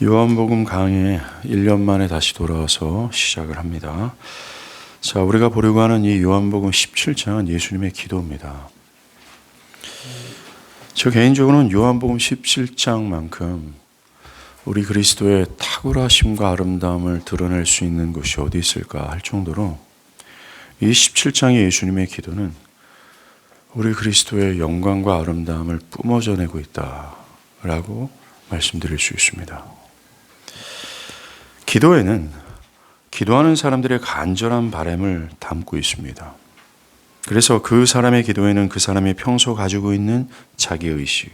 요한복음 강의 1년 만에 다시 돌아와서 시작을 합니다. 자, 우리가 보려고 하는 이 요한복음 17장은 예수님의 기도입니다. 저 개인적으로는 요한복음 17장만큼 우리 그리스도의 탁월하심과 아름다움을 드러낼 수 있는 곳이 어디 있을까 할 정도로 이 17장의 예수님의 기도는 우리 그리스도의 영광과 아름다움을 뿜어져내고 있다라고 말씀드릴 수 있습니다. 기도에는 기도하는 사람들의 간절한 바람을 담고 있습니다. 그래서 그 사람의 기도에는 그 사람이 평소 가지고 있는 자기의식,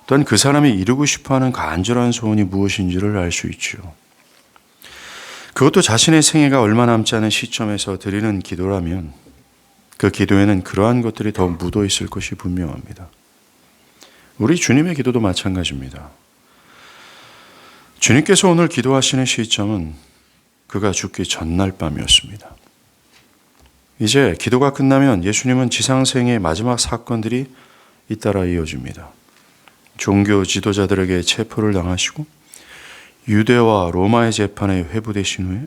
또한 그 사람이 이루고 싶어하는 간절한 소원이 무엇인지를 알 수 있죠. 그것도 자신의 생애가 얼마 남지 않은 시점에서 드리는 기도라면 그 기도에는 그러한 것들이 더 묻어 있을 것이 분명합니다. 우리 주님의 기도도 마찬가지입니다. 주님께서 오늘 기도하시는 시점은 그가 죽기 전날 밤이었습니다. 이제 기도가 끝나면 예수님은 지상생의 마지막 사건들이 잇따라 이어집니다. 종교 지도자들에게 체포를 당하시고 유대와 로마의 재판에 회부되신 후에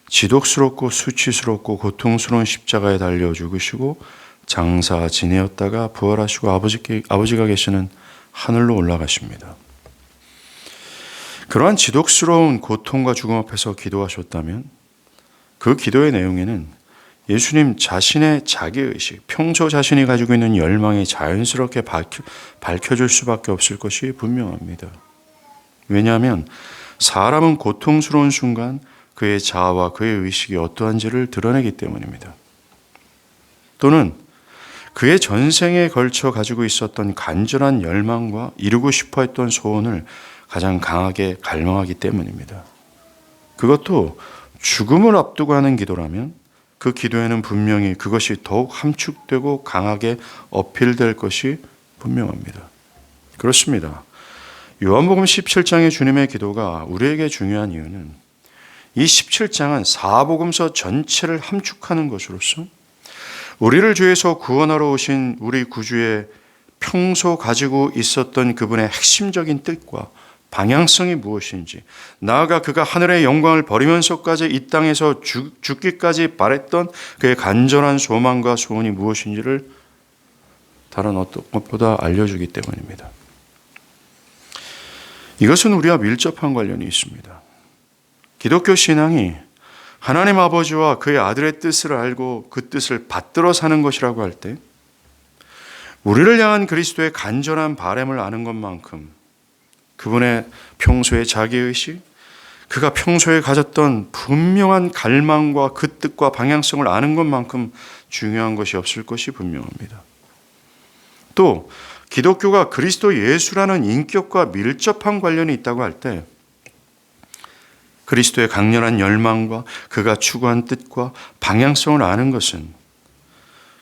지독스럽고 수치스럽고 고통스러운 십자가에 달려 죽으시고 장사 지내었다가 부활하시고 아버지가 계시는 하늘로 올라가십니다. 그러한 지독스러운 고통과 죽음 앞에서 기도하셨다면 그 기도의 내용에는 예수님 자신의 자기의식, 평소 자신이 가지고 있는 열망이 자연스럽게 밝혀질 수밖에 없을 것이 분명합니다. 왜냐하면 사람은 고통스러운 순간 그의 자아와 그의 의식이 어떠한지를 드러내기 때문입니다. 또는 그의 전생에 걸쳐 가지고 있었던 간절한 열망과 이루고 싶어 했던 소원을 가장 강하게 갈망하기 때문입니다. 그것도 죽음을 앞두고 하는 기도라면 그 기도에는 분명히 그것이 더욱 함축되고 강하게 어필될 것이 분명합니다. 그렇습니다. 요한복음 17장의 주님의 기도가 우리에게 중요한 이유는 이 17장은 사복음서 전체를 함축하는 것으로서 우리를 죄에서 구원하러 오신 우리 구주의 평소 가지고 있었던 그분의 핵심적인 뜻과 방향성이 무엇인지, 나아가 그가 하늘의 영광을 버리면서까지 이 땅에서 죽기까지 바랬던 그의 간절한 소망과 소원이 무엇인지를 다른 어떤 것보다 알려주기 때문입니다. 이것은 우리와 밀접한 관련이 있습니다. 기독교 신앙이 하나님 아버지와 그의 아들의 뜻을 알고 그 뜻을 받들어 사는 것이라고 할 때 우리를 향한 그리스도의 간절한 바람을 아는 것만큼 그분의 평소의 자기의식, 그가 평소에 가졌던 분명한 갈망과 그 뜻과 방향성을 아는 것만큼 중요한 것이 없을 것이 분명합니다. 또 기독교가 그리스도 예수라는 인격과 밀접한 관련이 있다고 할 때 그리스도의 강렬한 열망과 그가 추구한 뜻과 방향성을 아는 것은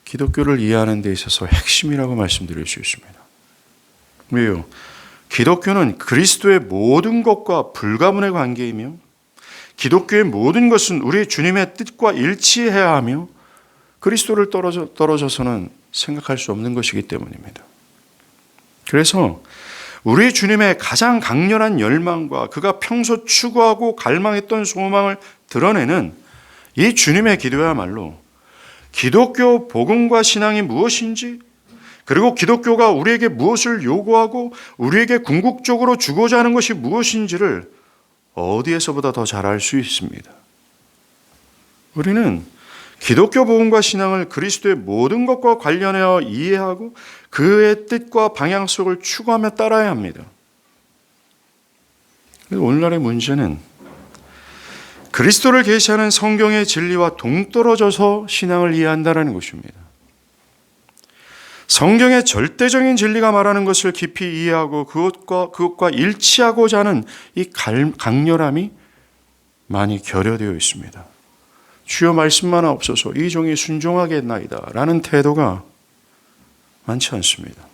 기독교를 이해하는 데 있어서 핵심이라고 말씀드릴 수 있습니다. 왜요? 기독교는 그리스도의 모든 것과 불가분의 관계이며 기독교의 모든 것은 우리 주님의 뜻과 일치해야 하며 그리스도를 떨어져서는 생각할 수 없는 것이기 때문입니다. 그래서 우리 주님의 가장 강렬한 열망과 그가 평소 추구하고 갈망했던 소망을 드러내는 이 주님의 기도야말로 기독교 복음과 신앙이 무엇인지, 그리고 기독교가 우리에게 무엇을 요구하고 우리에게 궁극적으로 주고자 하는 것이 무엇인지를 어디에서보다 더 잘 알 수 있습니다. 우리는 기독교 복음과 신앙을 그리스도의 모든 것과 관련하여 이해하고 그의 뜻과 방향성을 추구하며 따라야 합니다. 오늘날의 문제는 그리스도를 계시하는 성경의 진리와 동떨어져서 신앙을 이해한다는 것입니다. 성경의 절대적인 진리가 말하는 것을 깊이 이해하고 그것과 일치하고자 하는 이 강렬함이 많이 결여되어 있습니다. 주여 말씀만 없어서 이 종이 순종하겠나이다 라는 태도가 많지 않습니다.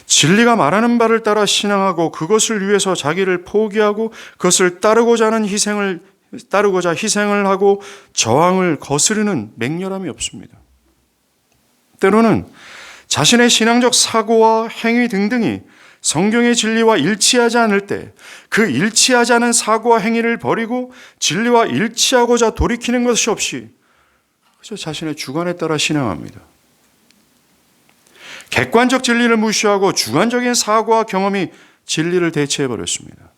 진리가 말하는 바를 따라 신앙하고 그것을 위해서 자기를 포기하고 그것을 따르고자 희생을 하고 저항을 거스르는 맹렬함이 없습니다. 때로는 자신의 신앙적 사고와 행위 등등이 성경의 진리와 일치하지 않을 때 그 일치하지 않은 사고와 행위를 버리고 진리와 일치하고자 돌이키는 것이 없이 그저 자신의 주관에 따라 신앙합니다. 객관적 진리를 무시하고 주관적인 사고와 경험이 진리를 대체해버렸습니다.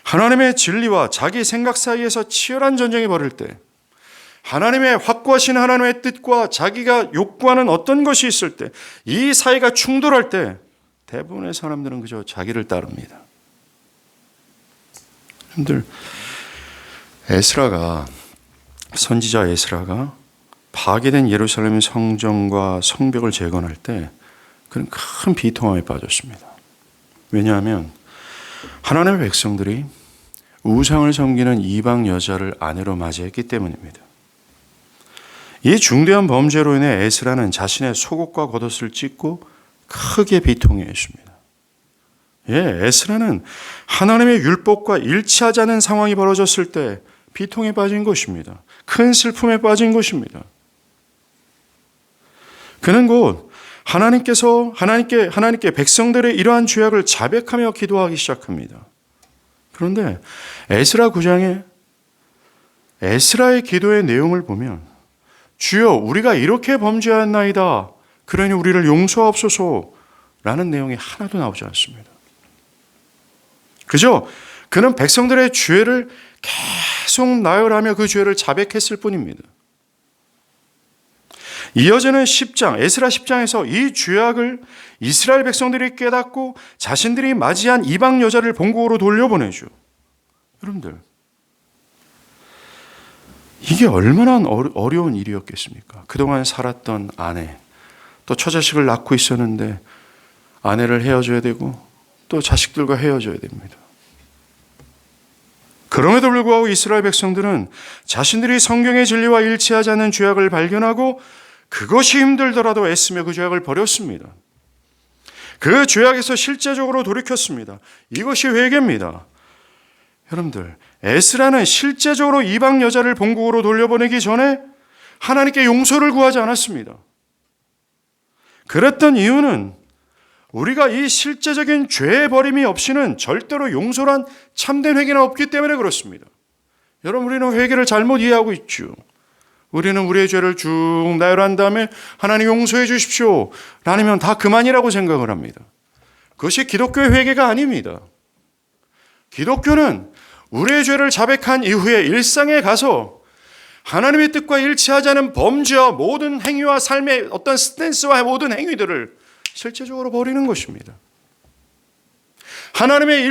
하나님의 진리와 자기 생각 사이에서 치열한 전쟁이 벌일 때, 하나님의 확고하신 하나님의 뜻과 자기가 욕구하는 어떤 것이 있을 때, 이 사이가 충돌할 때 대부분의 사람들은 그저 자기를 따릅니다. 여러분들, 선지자 에스라가 파괴된 예루살렘 성전과 성벽을 재건할 때 그는 큰 비통함에 빠졌습니다. 왜냐하면 하나님의 백성들이 우상을 섬기는 이방 여자를 아내로 맞이했기 때문입니다. 이 중대한 범죄로 인해 에스라는 자신의 속옷과 겉옷을 찢고 크게 비통해했습니다. 에스라는 하나님의 율법과 일치하지 않은 상황이 벌어졌을 때 비통에 빠진 것입니다. 큰 슬픔에 빠진 것입니다. 그는 곧 하나님께 백성들의 이러한 죄악을 자백하며 기도하기 시작합니다. 그런데 에스라 9장에 에스라의 기도의 내용을 보면 주여 우리가 이렇게 범죄하였나이다. 그러니 우리를 용서하옵소서라는 내용이 하나도 나오지 않습니다. 그저 그는 백성들의 죄를 계속 나열하며 그 죄를 자백했을 뿐입니다. 이어지는 10장, 에스라 10장에서 이 죄악을 이스라엘 백성들이 깨닫고 자신들이 맞이한 이방 여자를 본국으로 돌려보내죠. 여러분들, 이게 얼마나 어려운 일이었겠습니까? 그동안 살았던 아내, 또 처자식을 낳고 있었는데 아내를 헤어져야 되고 또 자식들과 헤어져야 됩니다. 그럼에도 불구하고 이스라엘 백성들은 자신들이 성경의 진리와 일치하지 않는 죄악을 발견하고 그것이 힘들더라도 애쓰며 그 죄악을 버렸습니다. 그 죄악에서 실제적으로 돌이켰습니다. 이것이 회개입니다. 여러분들, 에스라는 실제적으로 이방 여자를 본국으로 돌려보내기 전에 하나님께 용서를 구하지 않았습니다. 그랬던 이유는 우리가 이 실제적인 죄의 버림이 없이는 절대로 용서란 참된 회개는 없기 때문에 그렇습니다. 여러분, 우리는 회개를 잘못 이해하고 있죠. 우리는 우리의 죄를 쭉 나열한 다음에 하나님 용서해 주십시오 라면 다 그만이라고 생각을 합니다. 그것이 기독교의 회개가 아닙니다. 기독교는 우리의 죄를 자백한 이후에 일상에 가서 하나님의 뜻과 일치하지 않은 범죄와 모든 행위와 삶의 어떤 스탠스와 모든 행위들을 실제적으로 버리는 것입니다. 하나님의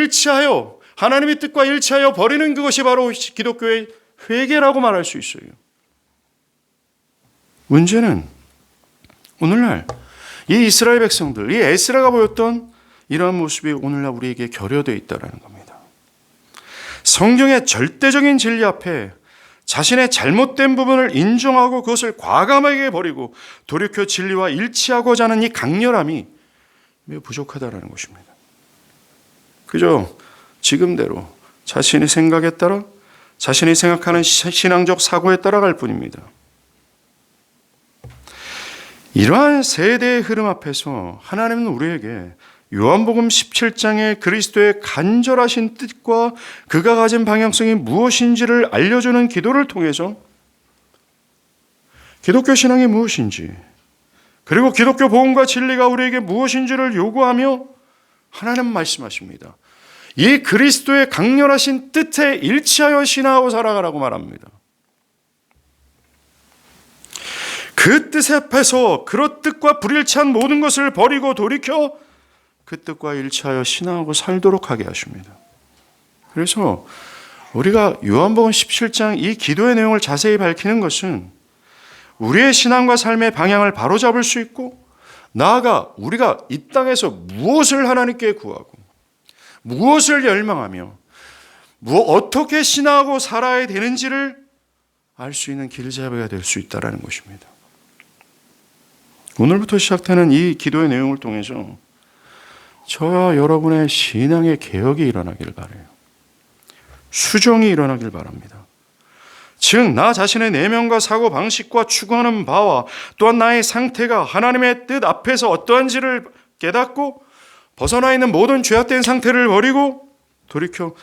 뜻과 일치하여 버리는 그것이 바로 기독교의 회개라고 말할 수 있어요. 문제는 오늘날 이 이스라엘 백성들, 이 에스라가 보였던 이러한 모습이 오늘날 우리에게 결여되어 있다는 겁니다. 성경의 절대적인 진리 앞에 자신의 잘못된 부분을 인정하고 그것을 과감하게 버리고 돌이켜 진리와 일치하고자 하는 이 강렬함이 매우 부족하다는 것입니다. 그저 지금대로 자신의 생각에 따라 자신이 생각하는 신앙적 사고에 따라갈 뿐입니다. 이러한 세대의 흐름 앞에서 하나님은 우리에게 요한복음 17장의 그리스도의 간절하신 뜻과 그가 가진 방향성이 무엇인지를 알려주는 기도를 통해서 기독교 신앙이 무엇인지, 그리고 기독교 복음과 진리가 우리에게 무엇인지를 요구하며 하나님 말씀하십니다. 이 그리스도의 강렬하신 뜻에 일치하여 신앙하고 살아가라고 말합니다. 그 뜻 앞에서 그런 뜻과 불일치한 모든 것을 버리고 돌이켜 그 뜻과 일치하여 신앙하고 살도록 하게 하십니다. 그래서 우리가 요한복음 17장 이 기도의 내용을 자세히 밝히는 것은 우리의 신앙과 삶의 방향을 바로잡을 수 있고, 나아가 우리가 이 땅에서 무엇을 하나님께 구하고 무엇을 열망하며 어떻게 신앙하고 살아야 되는지를 알 수 있는 길잡이가 될 수 있다는 것입니다. 오늘부터 시작되는 이 기도의 내용을 통해서 저와 여러분의 신앙의 개혁이 일어나길 바라요. 수정이 일어나길 바랍니다. 즉, 나 자신의 내면과 사고 방식과 추구하는 바와 또한 나의 상태가 하나님의 뜻 앞에서 어떠한지를 깨닫고 벗어나 있는 모든 죄악된 상태를 버리고 돌이켜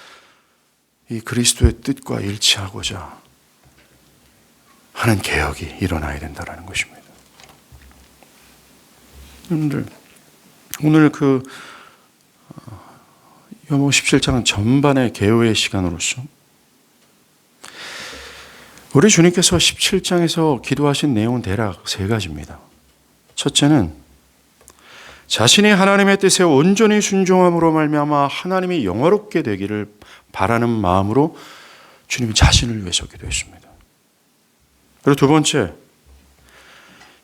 이 그리스도의 뜻과 일치하고자 하는 개혁이 일어나야 된다는 것입니다. 여러분들, 오늘 요한복음 17장 전반의 개요의 시간으로서 우리 주님께서 17장에서 기도하신 내용은 대략 세 가지입니다. 첫째는 자신이 하나님의 뜻에 온전히 순종함으로 말미암아 하나님이 영화롭게 되기를 바라는 마음으로 주님 자신을 위해서 기도했습니다. 그리고 두 번째,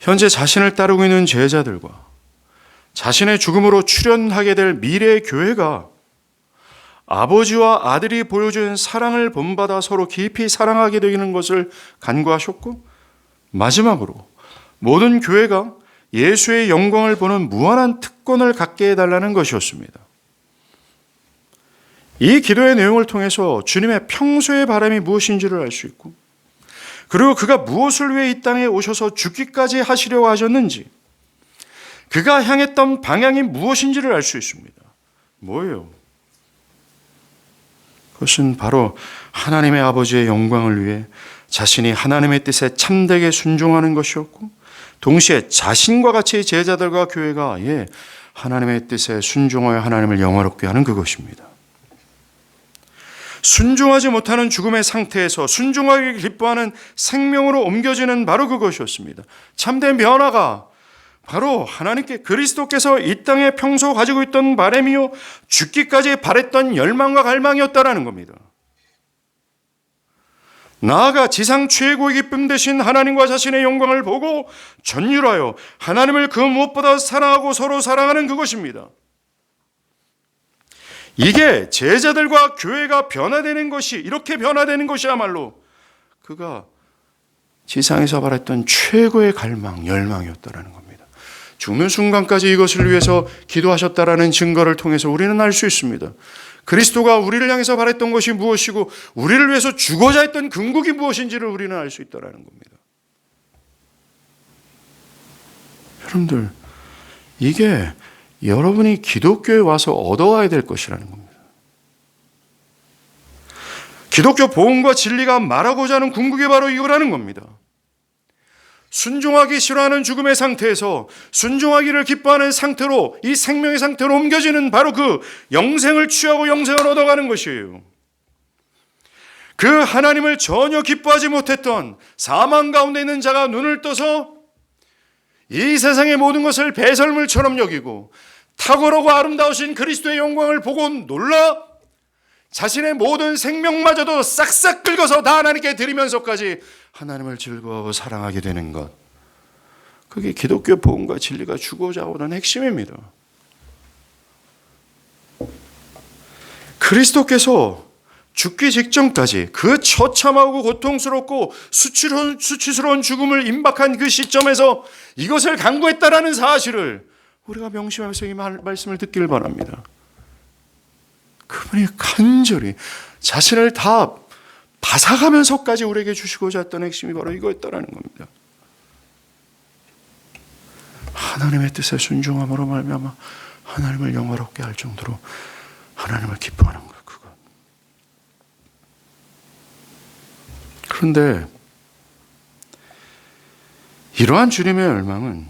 현재 자신을 따르고 있는 제자들과 자신의 죽음으로 출현하게 될 미래의 교회가 아버지와 아들이 보여준 사랑을 본받아 서로 깊이 사랑하게 되는 것을 간구하셨고, 마지막으로 모든 교회가 예수의 영광을 보는 무한한 특권을 갖게 해달라는 것이었습니다. 이 기도의 내용을 통해서 주님의 평소의 바람이 무엇인지를 알 수 있고, 그리고 그가 무엇을 위해 이 땅에 오셔서 죽기까지 하시려고 하셨는지, 그가 향했던 방향이 무엇인지를 알 수 있습니다. 뭐예요? 그것은 바로 하나님의 아버지의 영광을 위해 자신이 하나님의 뜻에 참되게 순종하는 것이었고, 동시에 자신과 같이 제자들과 교회가 하나님의 뜻에 순종하여 하나님을 영화롭게 하는 그것입니다. 순종하지 못하는 죽음의 상태에서 순종하기를 기뻐하는 생명으로 옮겨지는 바로 그것이었습니다. 참된 변화가 바로 하나님께 그리스도께서 이 땅에 평소 가지고 있던 바람이요 죽기까지 바랬던 열망과 갈망이었다라는 겁니다. 나아가 지상 최고의 기쁨 되신 하나님과 자신의 영광을 보고 전율하여 하나님을 그 무엇보다 사랑하고 서로 사랑하는 그것입니다. 이게 제자들과 교회가 변화되는 것이, 이렇게 변화되는 것이야말로 그가 지상에서 바랬던 최고의 갈망, 열망이었다라는 겁니다. 죽는 순간까지 이것을 위해서 기도하셨다라는 증거를 통해서 우리는 알 수 있습니다. 그리스도가 우리를 향해서 바랬던 것이 무엇이고 우리를 위해서 죽어자 했던 궁극이 무엇인지를 우리는 알 수 있다는 겁니다. 여러분들, 이게 여러분이 기독교에 와서 얻어와야 될 것이라는 겁니다. 기독교 복음과 진리가 말하고자 하는 궁극이 바로 이거라는 겁니다. 순종하기 싫어하는 죽음의 상태에서 순종하기를 기뻐하는 상태로, 이 생명의 상태로 옮겨지는 바로 그 영생을 취하고 영생을 얻어가는 것이에요. 그 하나님을 전혀 기뻐하지 못했던 사망 가운데 있는 자가 눈을 떠서 이 세상의 모든 것을 배설물처럼 여기고 탁월하고 아름다우신 그리스도의 영광을 보고 놀라 자신의 모든 생명마저도 싹싹 긁어서 다 하나님께 드리면서까지 하나님을 즐거워하고 사랑하게 되는 것, 그게 기독교 복음과 진리가 주고자 오는 핵심입니다. 그리스도께서 죽기 직전까지 그 처참하고 고통스럽고 수치스러운 죽음을 임박한 그 시점에서 이것을 간구했다라는 사실을 우리가 명심하면서 이 말씀을 듣기를 바랍니다. 그분이 간절히 자신을 다 바사가면서까지 우리에게 주시고자 했던 핵심이 바로 이거였다라는 겁니다. 하나님의 뜻에 순종함으로 말미암아 하나님을 영화롭게 할 정도로 하나님을 기뻐하는 것, 그것. 그런데 이러한 주님의 열망은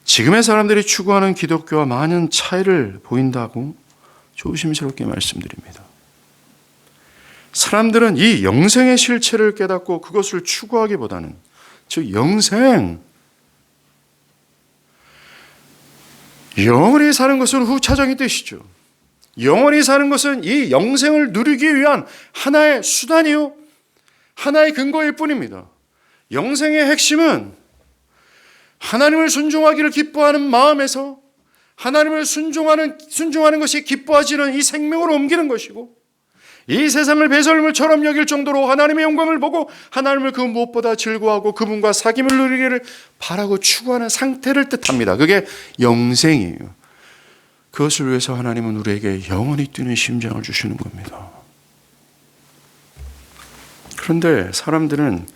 지금의 사람들이 추구하는 기독교와 많은 차이를 보인다고 조심스럽게 말씀드립니다. 사람들은 이 영생의 실체를 깨닫고 그것을 추구하기보다는, 즉 영생, 영원히 사는 것은 후차적인 뜻이죠. 영원히 사는 것은 이 영생을 누리기 위한 하나의 수단이요, 하나의 근거일 뿐입니다. 영생의 핵심은 하나님을 순종하기를 기뻐하는 마음에서 하나님을 순종하는 것이 기뻐하지는 이 생명으로 옮기는 것이고, 이 세상을 배설물처럼 여길 정도로 하나님의 영광을 보고 하나님을 그 무엇보다 즐거워하고 그분과 사귐을 누리기를 바라고 추구하는 상태를 뜻합니다. 그게 영생이에요. 그것을 위해서 하나님은 우리에게 영원히 뛰는 심장을 주시는 겁니다. 그런데 사람들은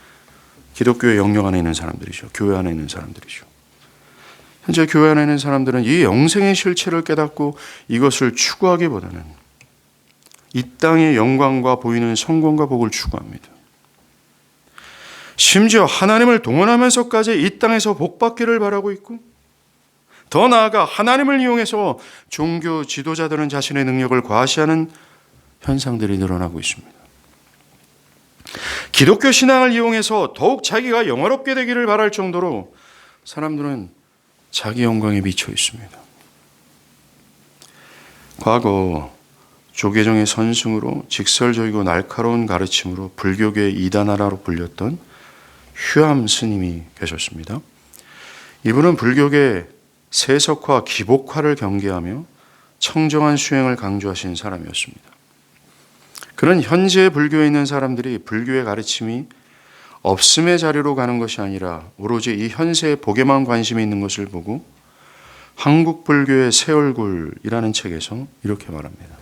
기독교의 영역 안에 있는 사람들이죠. 교회 안에 있는 사람들이죠. 현재 교회 안에 있는 사람들은 이 영생의 실체를 깨닫고 이것을 추구하기보다는 이 땅의 영광과 보이는 성공과 복을 추구합니다. 심지어 하나님을 동원하면서까지 이 땅에서 복받기를 바라고 있고, 더 나아가 하나님을 이용해서 종교 지도자들은 자신의 능력을 과시하는 현상들이 늘어나고 있습니다. 기독교 신앙을 이용해서 더욱 자기가 영화롭게 되기를 바랄 정도로 사람들은 자기 영광에 미쳐 있습니다. 과거 조계종의 선승으로 직설적이고 날카로운 가르침으로 불교계의 이단하라로 불렸던 휴암 스님이 계셨습니다. 이분은 불교계 세속화, 기복화를 경계하며 청정한 수행을 강조하신 사람이었습니다. 그런 현재 불교에 있는 사람들이 불교의 가르침이 없음의 자리로 가는 것이 아니라 오로지 이 현세의 복에만 관심이 있는 것을 보고 한국 불교의 새 얼굴이라는 책에서 이렇게 말합니다.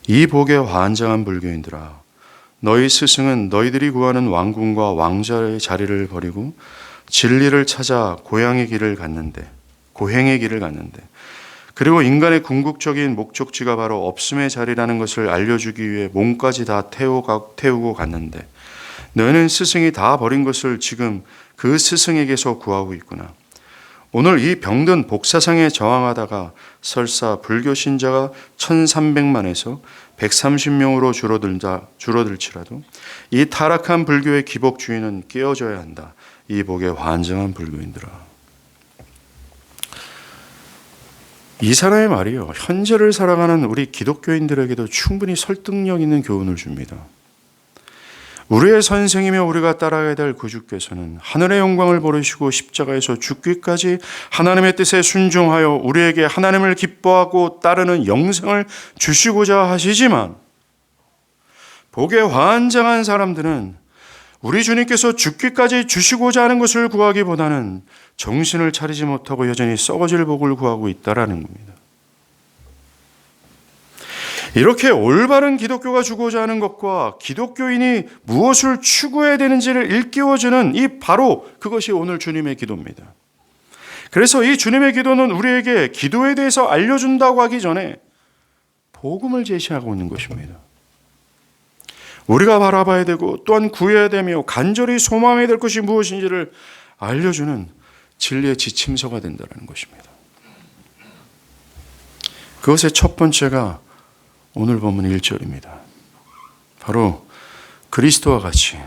이 복에 환장한 불교인들아, 너희 스승은 너희들이 구하는 왕궁과 왕자의 자리를 버리고 진리를 찾아 고행의 길을 갔는데 그리고 인간의 궁극적인 목적지가 바로 없음의 자리라는 것을 알려주기 위해 몸까지 다 태우고 갔는데 너희는 스승이 다 버린 것을 지금 그 스승에게서 구하고 있구나. 오늘 이 병든 복사상에 저항하다가 설사 불교 신자가 1300만에서 130명으로 줄어들지라도 이 타락한 불교의 기복주의는 깨어져야 한다. 이 복에 환장한 불교인들아. 이 사람의 말이요, 현재를 살아가는 우리 기독교인들에게도 충분히 설득력 있는 교훈을 줍니다. 우리의 선생이며 우리가 따라가야 될 구주께서는 하늘의 영광을 버리시고 십자가에서 죽기까지 하나님의 뜻에 순종하여 우리에게 하나님을 기뻐하고 따르는 영생을 주시고자 하시지만, 복에 환장한 사람들은 우리 주님께서 죽기까지 주시고자 하는 것을 구하기보다는 정신을 차리지 못하고 여전히 썩어질 복을 구하고 있다라는 겁니다. 이렇게 올바른 기독교가 주고자 하는 것과 기독교인이 무엇을 추구해야 되는지를 일깨워주는 이 바로 그것이 오늘 주님의 기도입니다. 그래서 이 주님의 기도는 우리에게 기도에 대해서 알려준다고 하기 전에 복음을 제시하고 있는 것입니다. 우리가 바라봐야 되고 또한 구해야 되며 간절히 소망해야 될 것이 무엇인지를 알려주는 진리의 지침서가 된다는 것입니다. 그것의 첫 번째가 오늘 본문 1절입니다. 바로 그리스도와 같이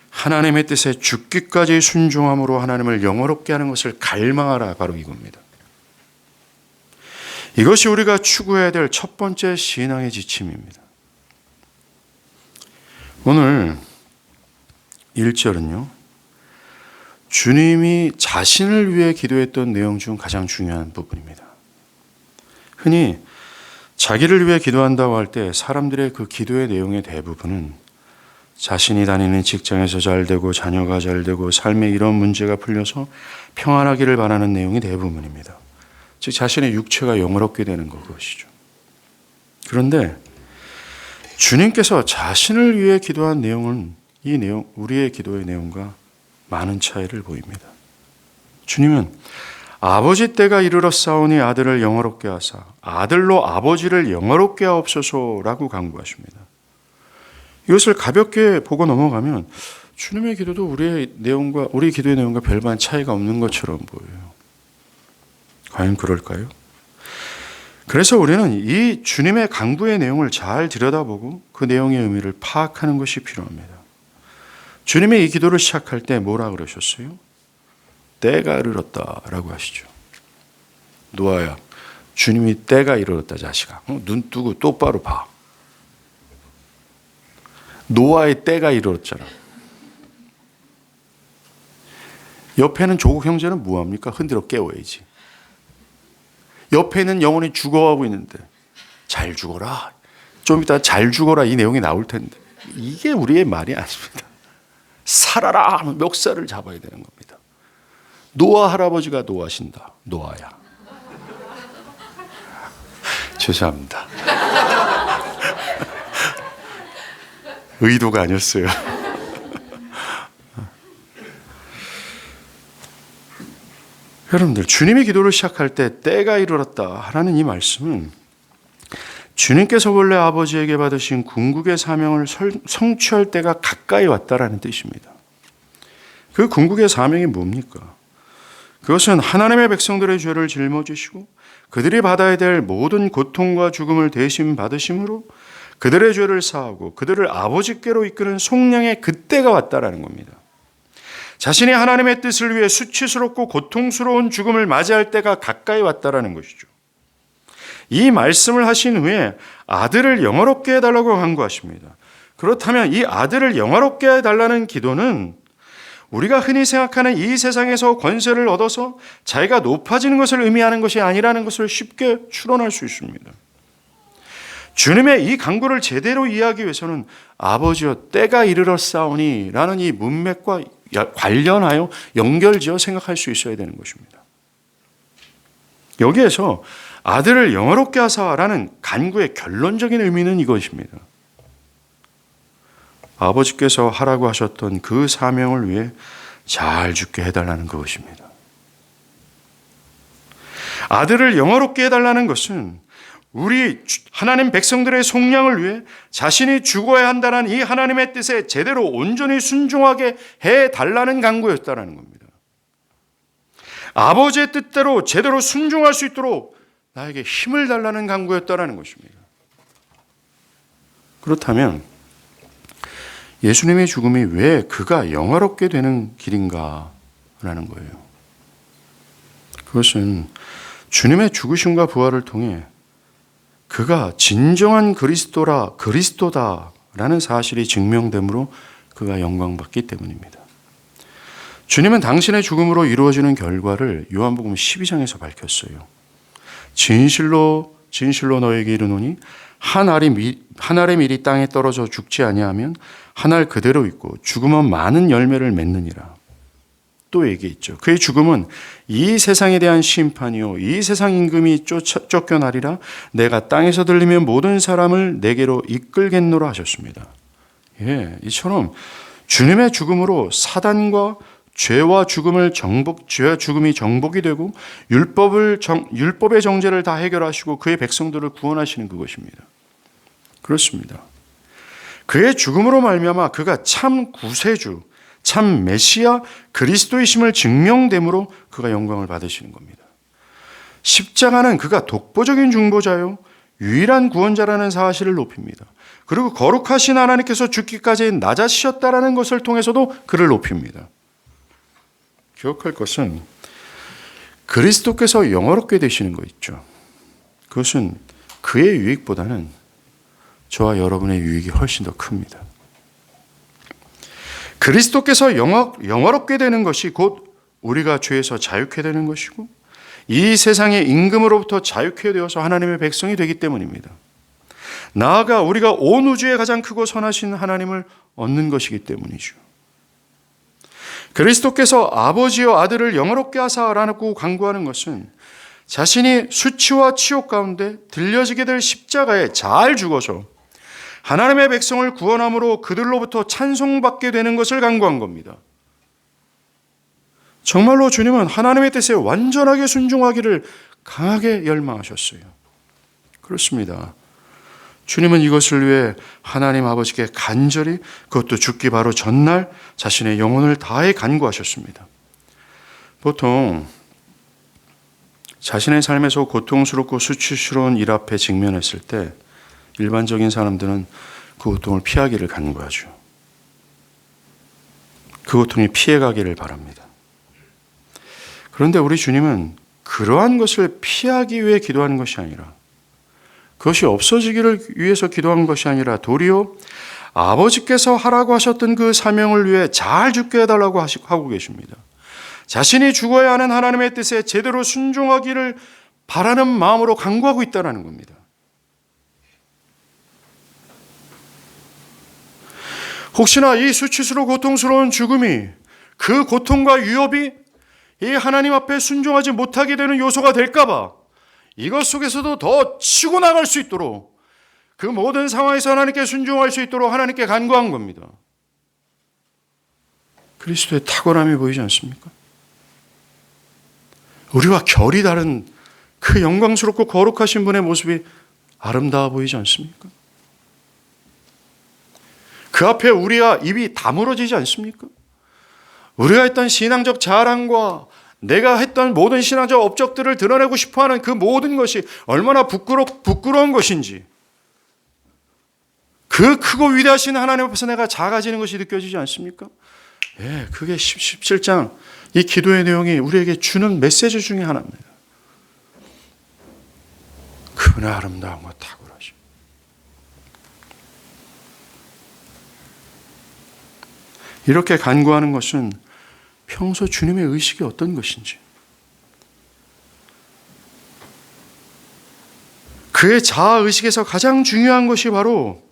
하나님의 뜻에 죽기까지 순종함으로 하나님을 영화롭게 하는 것을 갈망하라, 바로 이겁니다. 이것이 우리가 추구해야 될 첫 번째 신앙의 지침입니다. 오늘 1절은요, 주님이 자신을 위해 기도했던 내용 중 가장 중요한 부분입니다. 흔히 자기를 위해 기도한다고 할 때 사람들의 그 기도의 내용의 대부분은 자신이 다니는 직장에서 잘 되고 자녀가 잘 되고 삶에 이런 문제가 풀려서 평안하기를 바라는 내용이 대부분입니다. 즉 자신의 육체가 영화롭게 되는 것이죠. 그런데 주님께서 자신을 위해 기도한 내용은 이 내용, 우리의 기도의 내용과 많은 차이를 보입니다. 주님은 아버지 때가 이르렀사오니 아들을 영화롭게 하사 아들로 아버지를 영화롭게 하옵소서라고 간구하십니다. 이것을 가볍게 보고 넘어가면 주님의 기도도 우리 기도의 내용과 별반 차이가 없는 것처럼 보여요. 과연 그럴까요? 그래서 우리는 이 주님의 강구의 내용을 잘 들여다보고 그 내용의 의미를 파악하는 것이 필요합니다. 주님의 이 기도를 시작할 때 뭐라 그러셨어요? 때가 이르렀다라고 하시죠. 노아야, 주님이 때가 이르렀다 자식아. 눈 뜨고 똑바로 봐. 노아의 때가 이르렀잖아. 옆에는 조국 형제는 뭐합니까? 흔들어 깨워야지. 옆에는 영혼이 죽어가고 있는데 잘 죽어라. 좀 이따 잘 죽어라 이 내용이 나올 텐데 이게 우리의 말이 아닙니다. 살아라 하면 멱살을 잡아야 되는 겁니다. 노아 할아버지가 노하신다. 노아야. 죄송합니다. 의도가 아니었어요. 여러분들, 주님이 기도를 시작할 때 때가 이르렀다 라는 이 말씀은 주님께서 원래 아버지에게 받으신 궁극의 사명을 성취할 때가 가까이 왔다라는 뜻입니다. 그 궁극의 사명이 뭡니까? 그것은 하나님의 백성들의 죄를 짊어지시고 그들이 받아야 될 모든 고통과 죽음을 대신 받으심으로 그들의 죄를 사하고 그들을 아버지께로 이끄는 속량의 그때가 왔다라는 겁니다. 자신이 하나님의 뜻을 위해 수치스럽고 고통스러운 죽음을 맞이할 때가 가까이 왔다라는 것이죠. 이 말씀을 하신 후에 아들을 영화롭게 해달라고 간구하십니다. 그렇다면 이 아들을 영화롭게 해달라는 기도는 우리가 흔히 생각하는 이 세상에서 권세를 얻어서 자기가 높아지는 것을 의미하는 것이 아니라는 것을 쉽게 추론할 수 있습니다. 주님의 이 간구를 제대로 이해하기 위해서는 아버지여 때가 이르렀사오니 라는 이 문맥과 관련하여 연결지어 생각할 수 있어야 되는 것입니다. 여기에서 아들을 영화롭게 하사라는 간구의 결론적인 의미는 이것입니다. 아버지께서 하라고 하셨던 그 사명을 위해 잘 죽게 해달라는 그것입니다. 아들을 영화롭게 해달라는 것은 우리 하나님 백성들의 속량을 위해 자신이 죽어야 한다는 이 하나님의 뜻에 제대로 온전히 순종하게 해달라는 간구였다는 겁니다. 아버지의 뜻대로 제대로 순종할 수 있도록 나에게 힘을 달라는 간구였다는 것입니다. 그렇다면 예수님의 죽음이 왜 그가 영화롭게 되는 길인가라는 거예요. 그것은 주님의 죽으심과 부활을 통해 그가 진정한 그리스도다라는 사실이 증명되므로 그가 영광받기 때문입니다. 주님은 당신의 죽음으로 이루어지는 결과를 요한복음 12장에서 밝혔어요. 진실로 너에게 이르노니 한 알의 밀이 땅에 떨어져 죽지 아니하면 한 알 그대로 있고 죽으면 많은 열매를 맺느니라. 또 얘기했죠. 그의 죽음은 이 세상에 대한 심판이요 이 세상 임금이 쫓겨나리라. 내가 땅에서 들리면 모든 사람을 내게로 이끌겠노라 하셨습니다. 이처럼 주님의 죽음으로 사단과 죄와 죽음이 정복이 되고 율법의 정죄를 다 해결하시고 그의 백성들을 구원하시는 그것입니다. 그렇습니다. 그의 죽음으로 말미암아 그가 참 구세주, 참 메시아 그리스도이심을 증명됨으로 그가 영광을 받으시는 겁니다. 십자가는 그가 독보적인 중보자요 유일한 구원자라는 사실을 높입니다. 그리고 거룩하신 하나님께서 죽기까지 낮아지셨다라는 것을 통해서도 그를 높입니다. 기억할 것은 그리스도께서 영화롭게 되시는 거 있죠. 그것은 그의 유익보다는 저와 여러분의 유익이 훨씬 더 큽니다. 그리스도께서 영화롭게 되는 것이 곧 우리가 죄에서 자유케 되는 것이고 이 세상의 임금으로부터 자유케 되어서 하나님의 백성이 되기 때문입니다. 나아가 우리가 온 우주에 가장 크고 선하신 하나님을 얻는 것이기 때문이죠. 그리스도께서 아버지여 아들을 영화롭게 하사라고 간구하는 것은 자신이 수치와 치욕 가운데 들려지게 될 십자가에 잘 죽어서 하나님의 백성을 구원함으로 그들로부터 찬송받게 되는 것을 간구한 겁니다. 정말로 주님은 하나님의 뜻에 완전하게 순종하기를 강하게 열망하셨어요. 그렇습니다. 주님은 이것을 위해 하나님 아버지께 간절히 그것도 죽기 바로 전날 자신의 영혼을 다해 간구하셨습니다. 보통 자신의 삶에서 고통스럽고 수치스러운 일 앞에 직면했을 때 일반적인 사람들은 그 고통을 피하기를 간구하죠. 그 고통이 피해가기를 바랍니다. 그런데 우리 주님은 그러한 것을 피하기 위해 기도하는 것이 아니라 그것이 없어지기를 위해서 기도한 것이 아니라 도리어 아버지께서 하라고 하셨던 그 사명을 위해 잘 죽게 해달라고 하고 계십니다. 자신이 죽어야 하는 하나님의 뜻에 제대로 순종하기를 바라는 마음으로 간구하고 있다는 겁니다. 혹시나 이 수치스러워 고통스러운 죽음이 그 고통과 위협이 이 하나님 앞에 순종하지 못하게 되는 요소가 될까봐 이것 속에서도 더 치고 나갈 수 있도록 그 모든 상황에서 하나님께 순종할 수 있도록 하나님께 간구한 겁니다. 그리스도의 탁월함이 보이지 않습니까? 우리와 결이 다른 그 영광스럽고 거룩하신 분의 모습이 아름다워 보이지 않습니까? 그 앞에 우리가 입이 다물어지지 않습니까? 우리가 했던 신앙적 자랑과 내가 했던 모든 신앙적 업적들을 드러내고 싶어하는 그 모든 것이 얼마나 부끄러운 것인지, 그 크고 위대하신 하나님 앞에서 내가 작아지는 것이 느껴지지 않습니까? 예, 그게 17장 이 기도의 내용이 우리에게 주는 메시지 중에 하나입니다. 그분의 아름다움과 탁월하심. 이렇게 간구하는 것은 평소 주님의 의식이 어떤 것인지, 그의 자아의식에서 가장 중요한 것이 바로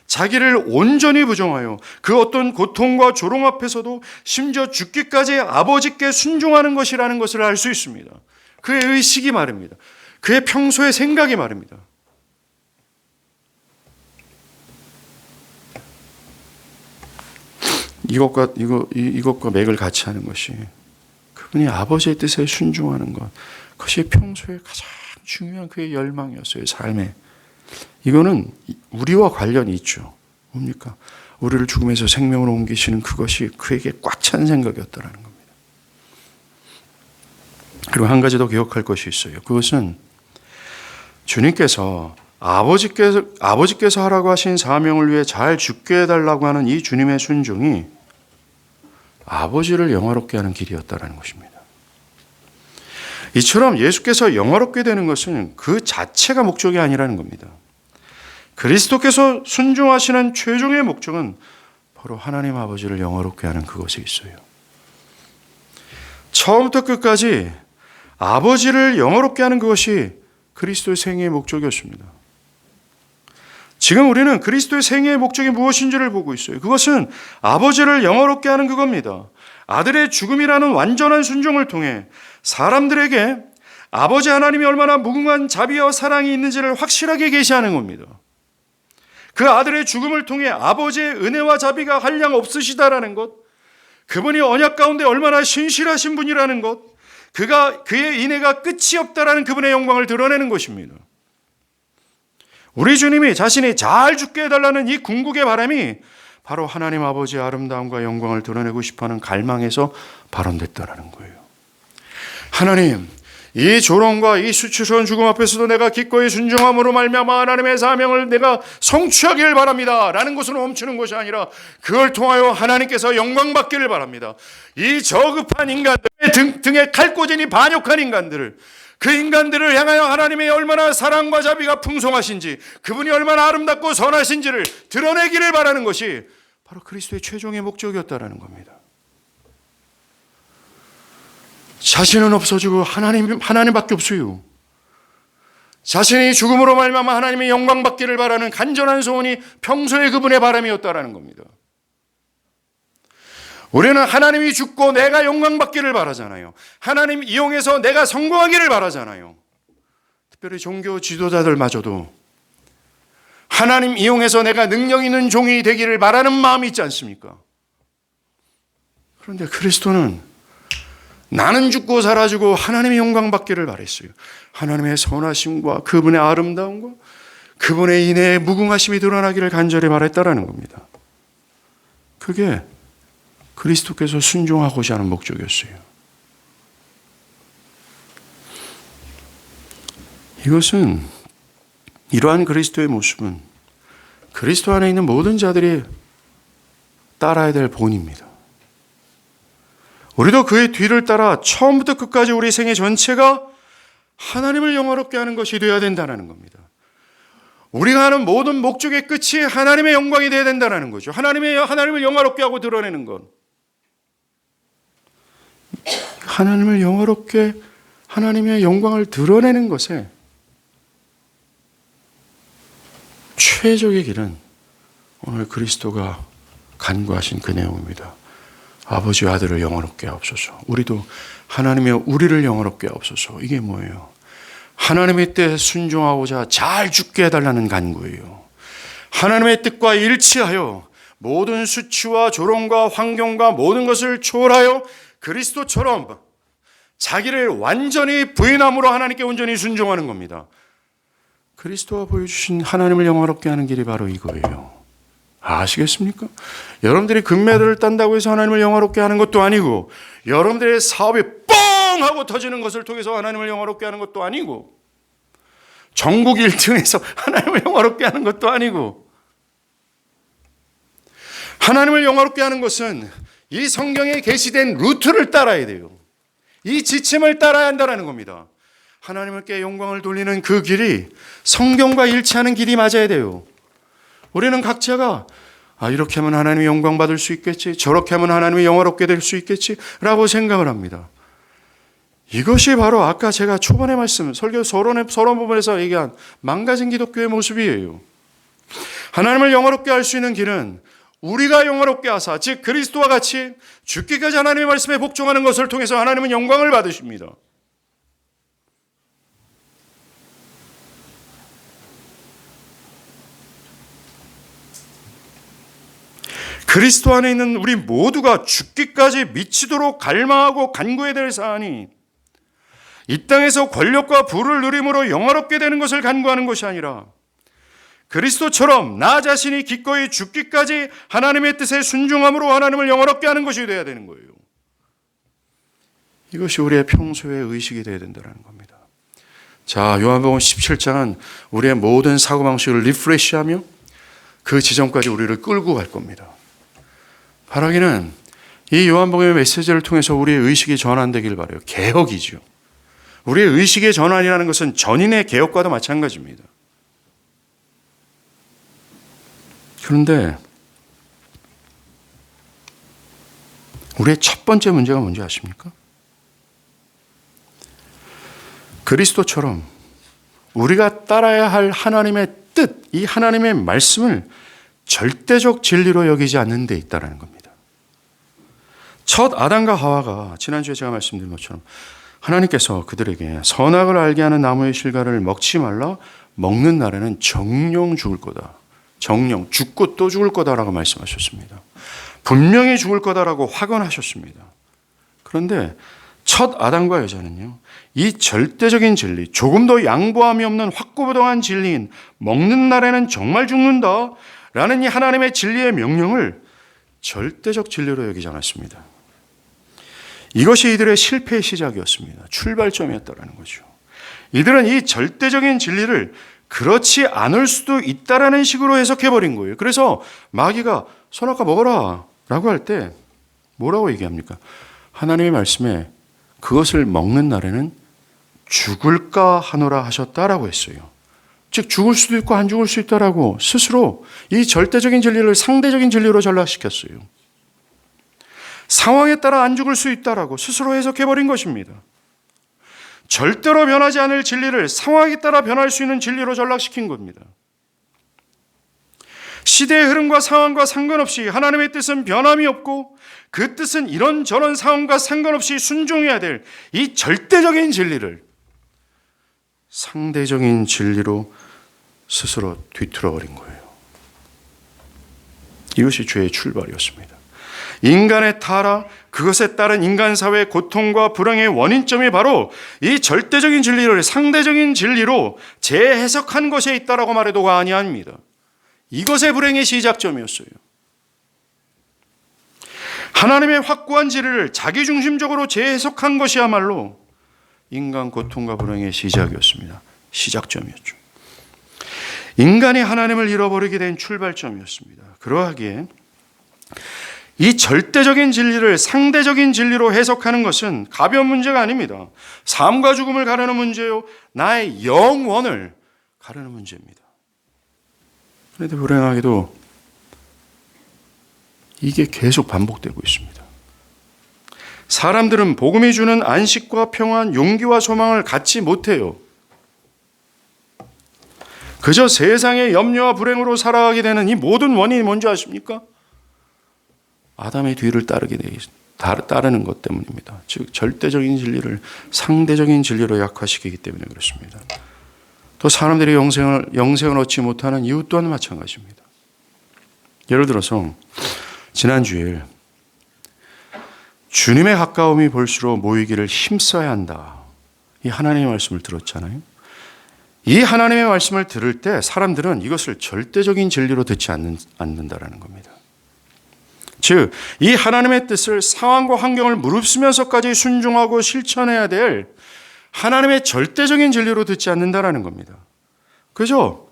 자기를 온전히 부정하여 그 어떤 고통과 조롱 앞에서도 심지어 죽기까지 아버지께 순종하는 것이라는 것을 알 수 있습니다. 그의 의식이 말입니다. 그의 평소의 생각이 말입니다. 이것과 맥을 같이 하는 것이, 그분이 아버지의 뜻에 순종하는 것, 그것이 평소에 가장 중요한 그의 열망이었어요. 삶에. 이거는 우리와 관련이 있죠. 뭡니까? 우리를 죽음에서 생명으로 옮기시는 그것이 그에게 꽉 찬 생각이었다라는 겁니다. 그리고 한 가지 더 기억할 것이 있어요. 그것은 주님께서 아버지께서 하라고 하신 사명을 위해 잘 죽게 해달라고 하는 이 주님의 순종이 아버지를 영화롭게 하는 길이었다라는 것입니다. 이처럼 예수께서 영화롭게 되는 것은 그 자체가 목적이 아니라는 겁니다. 그리스도께서 순종하시는 최종의 목적은 바로 하나님 아버지를 영화롭게 하는 그것에 있어요. 처음부터 끝까지 아버지를 영화롭게 하는 그것이 그리스도의 생애의 목적이었습니다. 지금 우리는 그리스도의 생애의 목적이 무엇인지를 보고 있어요. 그것은 아버지를 영화롭게 하는 그겁니다. 아들의 죽음이라는 완전한 순종을 통해 사람들에게 아버지 하나님이 얼마나 무궁한 자비와 사랑이 있는지를 확실하게 계시하는 겁니다. 그 아들의 죽음을 통해 아버지의 은혜와 자비가 한량 없으시다라는 것, 그분이 언약 가운데 얼마나 신실하신 분이라는 것, 그의 인애가 끝이 없다라는 그분의 영광을 드러내는 것입니다. 우리 주님이 자신이 잘 죽게 해달라는 이 궁극의 바람이 바로 하나님 아버지의 아름다움과 영광을 드러내고 싶어하는 갈망에서 발원됐다라는 거예요. 하나님, 이 조롱과 이 수치스러운 죽음 앞에서도 내가 기꺼이 순종함으로 말미암아 하나님의 사명을 내가 성취하기를 바랍니다 라는 것으로 멈추는 것이 아니라 그걸 통하여 하나님께서 영광받기를 바랍니다. 이 저급한 인간들, 등에 칼 꽂으니 반역한 인간들을, 그 인간들을 향하여 하나님의 얼마나 사랑과 자비가 풍성하신지, 그분이 얼마나 아름답고 선하신지를 드러내기를 바라는 것이 바로 그리스도의 최종의 목적이었다라는 겁니다. 자신은 없어지고 하나님밖에 없어요. 자신이 죽음으로 말미암아 하나님의 영광 받기를 바라는 간절한 소원이 평소에 그분의 바람이었다라는 겁니다. 우리는 하나님이 죽고 내가 영광 받기를 바라잖아요. 하나님 이용해서 내가 성공하기를 바라잖아요. 특별히 종교 지도자들마저도 하나님 이용해서 내가 능력 있는 종이 되기를 바라는 마음이 있지 않습니까? 그런데 그리스도는 나는 죽고 사라지고 하나님의 영광 받기를 바랬어요. 하나님의 선하심과 그분의 아름다움과 그분의 인애의 무궁하심이 드러나기를 간절히 바랬다라는 겁니다. 그게 그리스도께서 순종하고자 하는 목적이었어요. 이러한 그리스도의 모습은 그리스도 안에 있는 모든 자들이 따라야 될 본입니다. 우리도 그의 뒤를 따라 처음부터 끝까지 우리 생애 전체가 하나님을 영화롭게 하는 것이 되어야 된다는 겁니다. 우리가 하는 모든 목적의 끝이 하나님의 영광이 되어야 된다는 거죠. 하나님을 영화롭게 하고 드러내는 것. 하나님을 영화롭게, 하나님의 영광을 드러내는 것에 최적의 길은 오늘 그리스도가 간구하신 그 내용입니다. 아버지와 아들을 영화롭게 하옵소서. 우리도 하나님의 우리를 영화롭게 하옵소서. 이게 뭐예요? 하나님의 뜻에 순종하고자 잘 죽게 해달라는 간구예요. 하나님의 뜻과 일치하여 모든 수치와 조롱과 환경과 모든 것을 초월하여 그리스도처럼 자기를 완전히 부인함으로 하나님께 온전히 순종하는 겁니다. 그리스도가 보여주신 하나님을 영화롭게 하는 길이 바로 이거예요. 아시겠습니까? 여러분들이 금메달을 딴다고 해서 하나님을 영화롭게 하는 것도 아니고, 여러분들의 사업이 뻥 하고 터지는 것을 통해서 하나님을 영화롭게 하는 것도 아니고, 전국 1등에서 하나님을 영화롭게 하는 것도 아니고, 하나님을 영화롭게 하는 것은 이 성경에 게시된 루트를 따라야 돼요. 이 지침을 따라야 한다는 겁니다. 하나님께 영광을 돌리는 그 길이 성경과 일치하는 길이 맞아야 돼요. 우리는 각자가 이렇게 하면 하나님이 영광 받을 수 있겠지, 저렇게 하면 하나님이 영화롭게 될 수 있겠지 라고 생각을 합니다. 이것이 바로 아까 제가 초반에 말씀 설교 서론 부분에서 얘기한 망가진 기독교의 모습이에요. 하나님을 영화롭게 할 수 있는 길은 우리가 영화롭게 하사, 즉 그리스도와 같이 죽기까지 하나님의 말씀에 복종하는 것을 통해서 하나님은 영광을 받으십니다. 그리스도 안에 있는 우리 모두가 죽기까지 미치도록 갈망하고 간구해야 될 사안이 이 땅에서 권력과 부를 누림으로 영화롭게 되는 것을 간구하는 것이 아니라 그리스도처럼 나 자신이 기꺼이 죽기까지 하나님의 뜻에 순종함으로 하나님을 영화롭게 하는 것이 되어야 되는 거예요. 이것이 우리의 평소의 의식이 되어야 된다는 겁니다. 자, 요한복음 17장은 우리의 모든 사고방식을 리프레시하며 그 지점까지 우리를 끌고 갈 겁니다. 바라기는 이 요한복음의 메시지를 통해서 우리의 의식이 전환되길 바라요. 개혁이죠. 우리의 의식의 전환이라는 것은 전인의 개혁과도 마찬가지입니다. 그런데 우리의 첫 번째 문제가 뭔지 아십니까? 그리스도처럼 우리가 따라야 할 하나님의 뜻, 이 하나님의 말씀을 절대적 진리로 여기지 않는 데 있다는 겁니다. 첫 아담과 하와가 지난주에 제가 말씀드린 것처럼 하나님께서 그들에게 선악을 알게 하는 나무의 실과를 먹지 말라, 먹는 날에는 정령 죽을 거다. 정령 죽고 또 죽을 거다라고 말씀하셨습니다. 분명히 죽을 거다라고 확언하셨습니다. 그런데 첫 아담과 여자는요, 이 절대적인 진리, 조금도 양보함이 없는 확고부동한 진리인 먹는 날에는 정말 죽는다 라는 이 하나님의 진리의 명령을 절대적 진리로 여기지 않았습니다. 이것이 이들의 실패의 시작이었습니다. 출발점이었다는 거죠. 이들은 이 절대적인 진리를 그렇지 않을 수도 있다라는 식으로 해석해버린 거예요. 그래서 마귀가 선악과 먹어라 라고 할 때 뭐라고 얘기합니까? 하나님의 말씀에 그것을 먹는 날에는 죽을까 하노라 하셨다라고 했어요. 즉 죽을 수도 있고 안 죽을 수 있다라고 스스로 이 절대적인 진리를 상대적인 진리로 전락시켰어요. 상황에 따라 안 죽을 수 있다라고 스스로 해석해버린 것입니다. 절대로 변하지 않을 진리를 상황에 따라 변할 수 있는 진리로 전락시킨 겁니다. 시대의 흐름과 상황과 상관없이 하나님의 뜻은 변함이 없고 그 뜻은 이런저런 상황과 상관없이 순종해야 될 이 절대적인 진리를 상대적인 진리로 스스로 뒤틀어버린 거예요. 이것이 죄의 출발이었습니다. 인간의 타락, 그것에 따른 인간 사회의 고통과 불행의 원인점이 바로 이 절대적인 진리를 상대적인 진리로 재해석한 것에 있다라고 말해도 아니합니다. 이것의 불행의 시작점이었어요. 하나님의 확고한 진리를 자기중심적으로 재해석한 것이야말로 인간 고통과 불행의 시작이었습니다. 시작점이었죠. 인간이 하나님을 잃어버리게 된 출발점이었습니다. 그러하기에 이 절대적인 진리를 상대적인 진리로 해석하는 것은 가벼운 문제가 아닙니다. 삶과 죽음을 가르는 문제요, 나의 영원을 가르는 문제입니다. 그런데 불행하게도 이게 계속 반복되고 있습니다. 사람들은 복음이 주는 안식과 평안, 용기와 소망을 갖지 못해요. 그저 세상의 염려와 불행으로 살아가게 되는 이 모든 원인이 뭔지 아십니까? 아담의 뒤를 따르는 것 때문입니다. 즉 절대적인 진리를 상대적인 진리로 약화시키기 때문에 그렇습니다. 또 사람들이 영생을 얻지 못하는 이유 또한 마찬가지입니다. 예를 들어서 지난주에 주님의 가까움이 볼수록 모이기를 힘써야 한다. 이 하나님의 말씀을 들었잖아요. 이 하나님의 말씀을 들을 때 사람들은 이것을 절대적인 진리로 듣지 않는다라는 겁니다. 즉, 이 하나님의 뜻을 상황과 환경을 무릅쓰면서까지 순종하고 실천해야 될 하나님의 절대적인 진리로 듣지 않는다라는 겁니다. 그죠?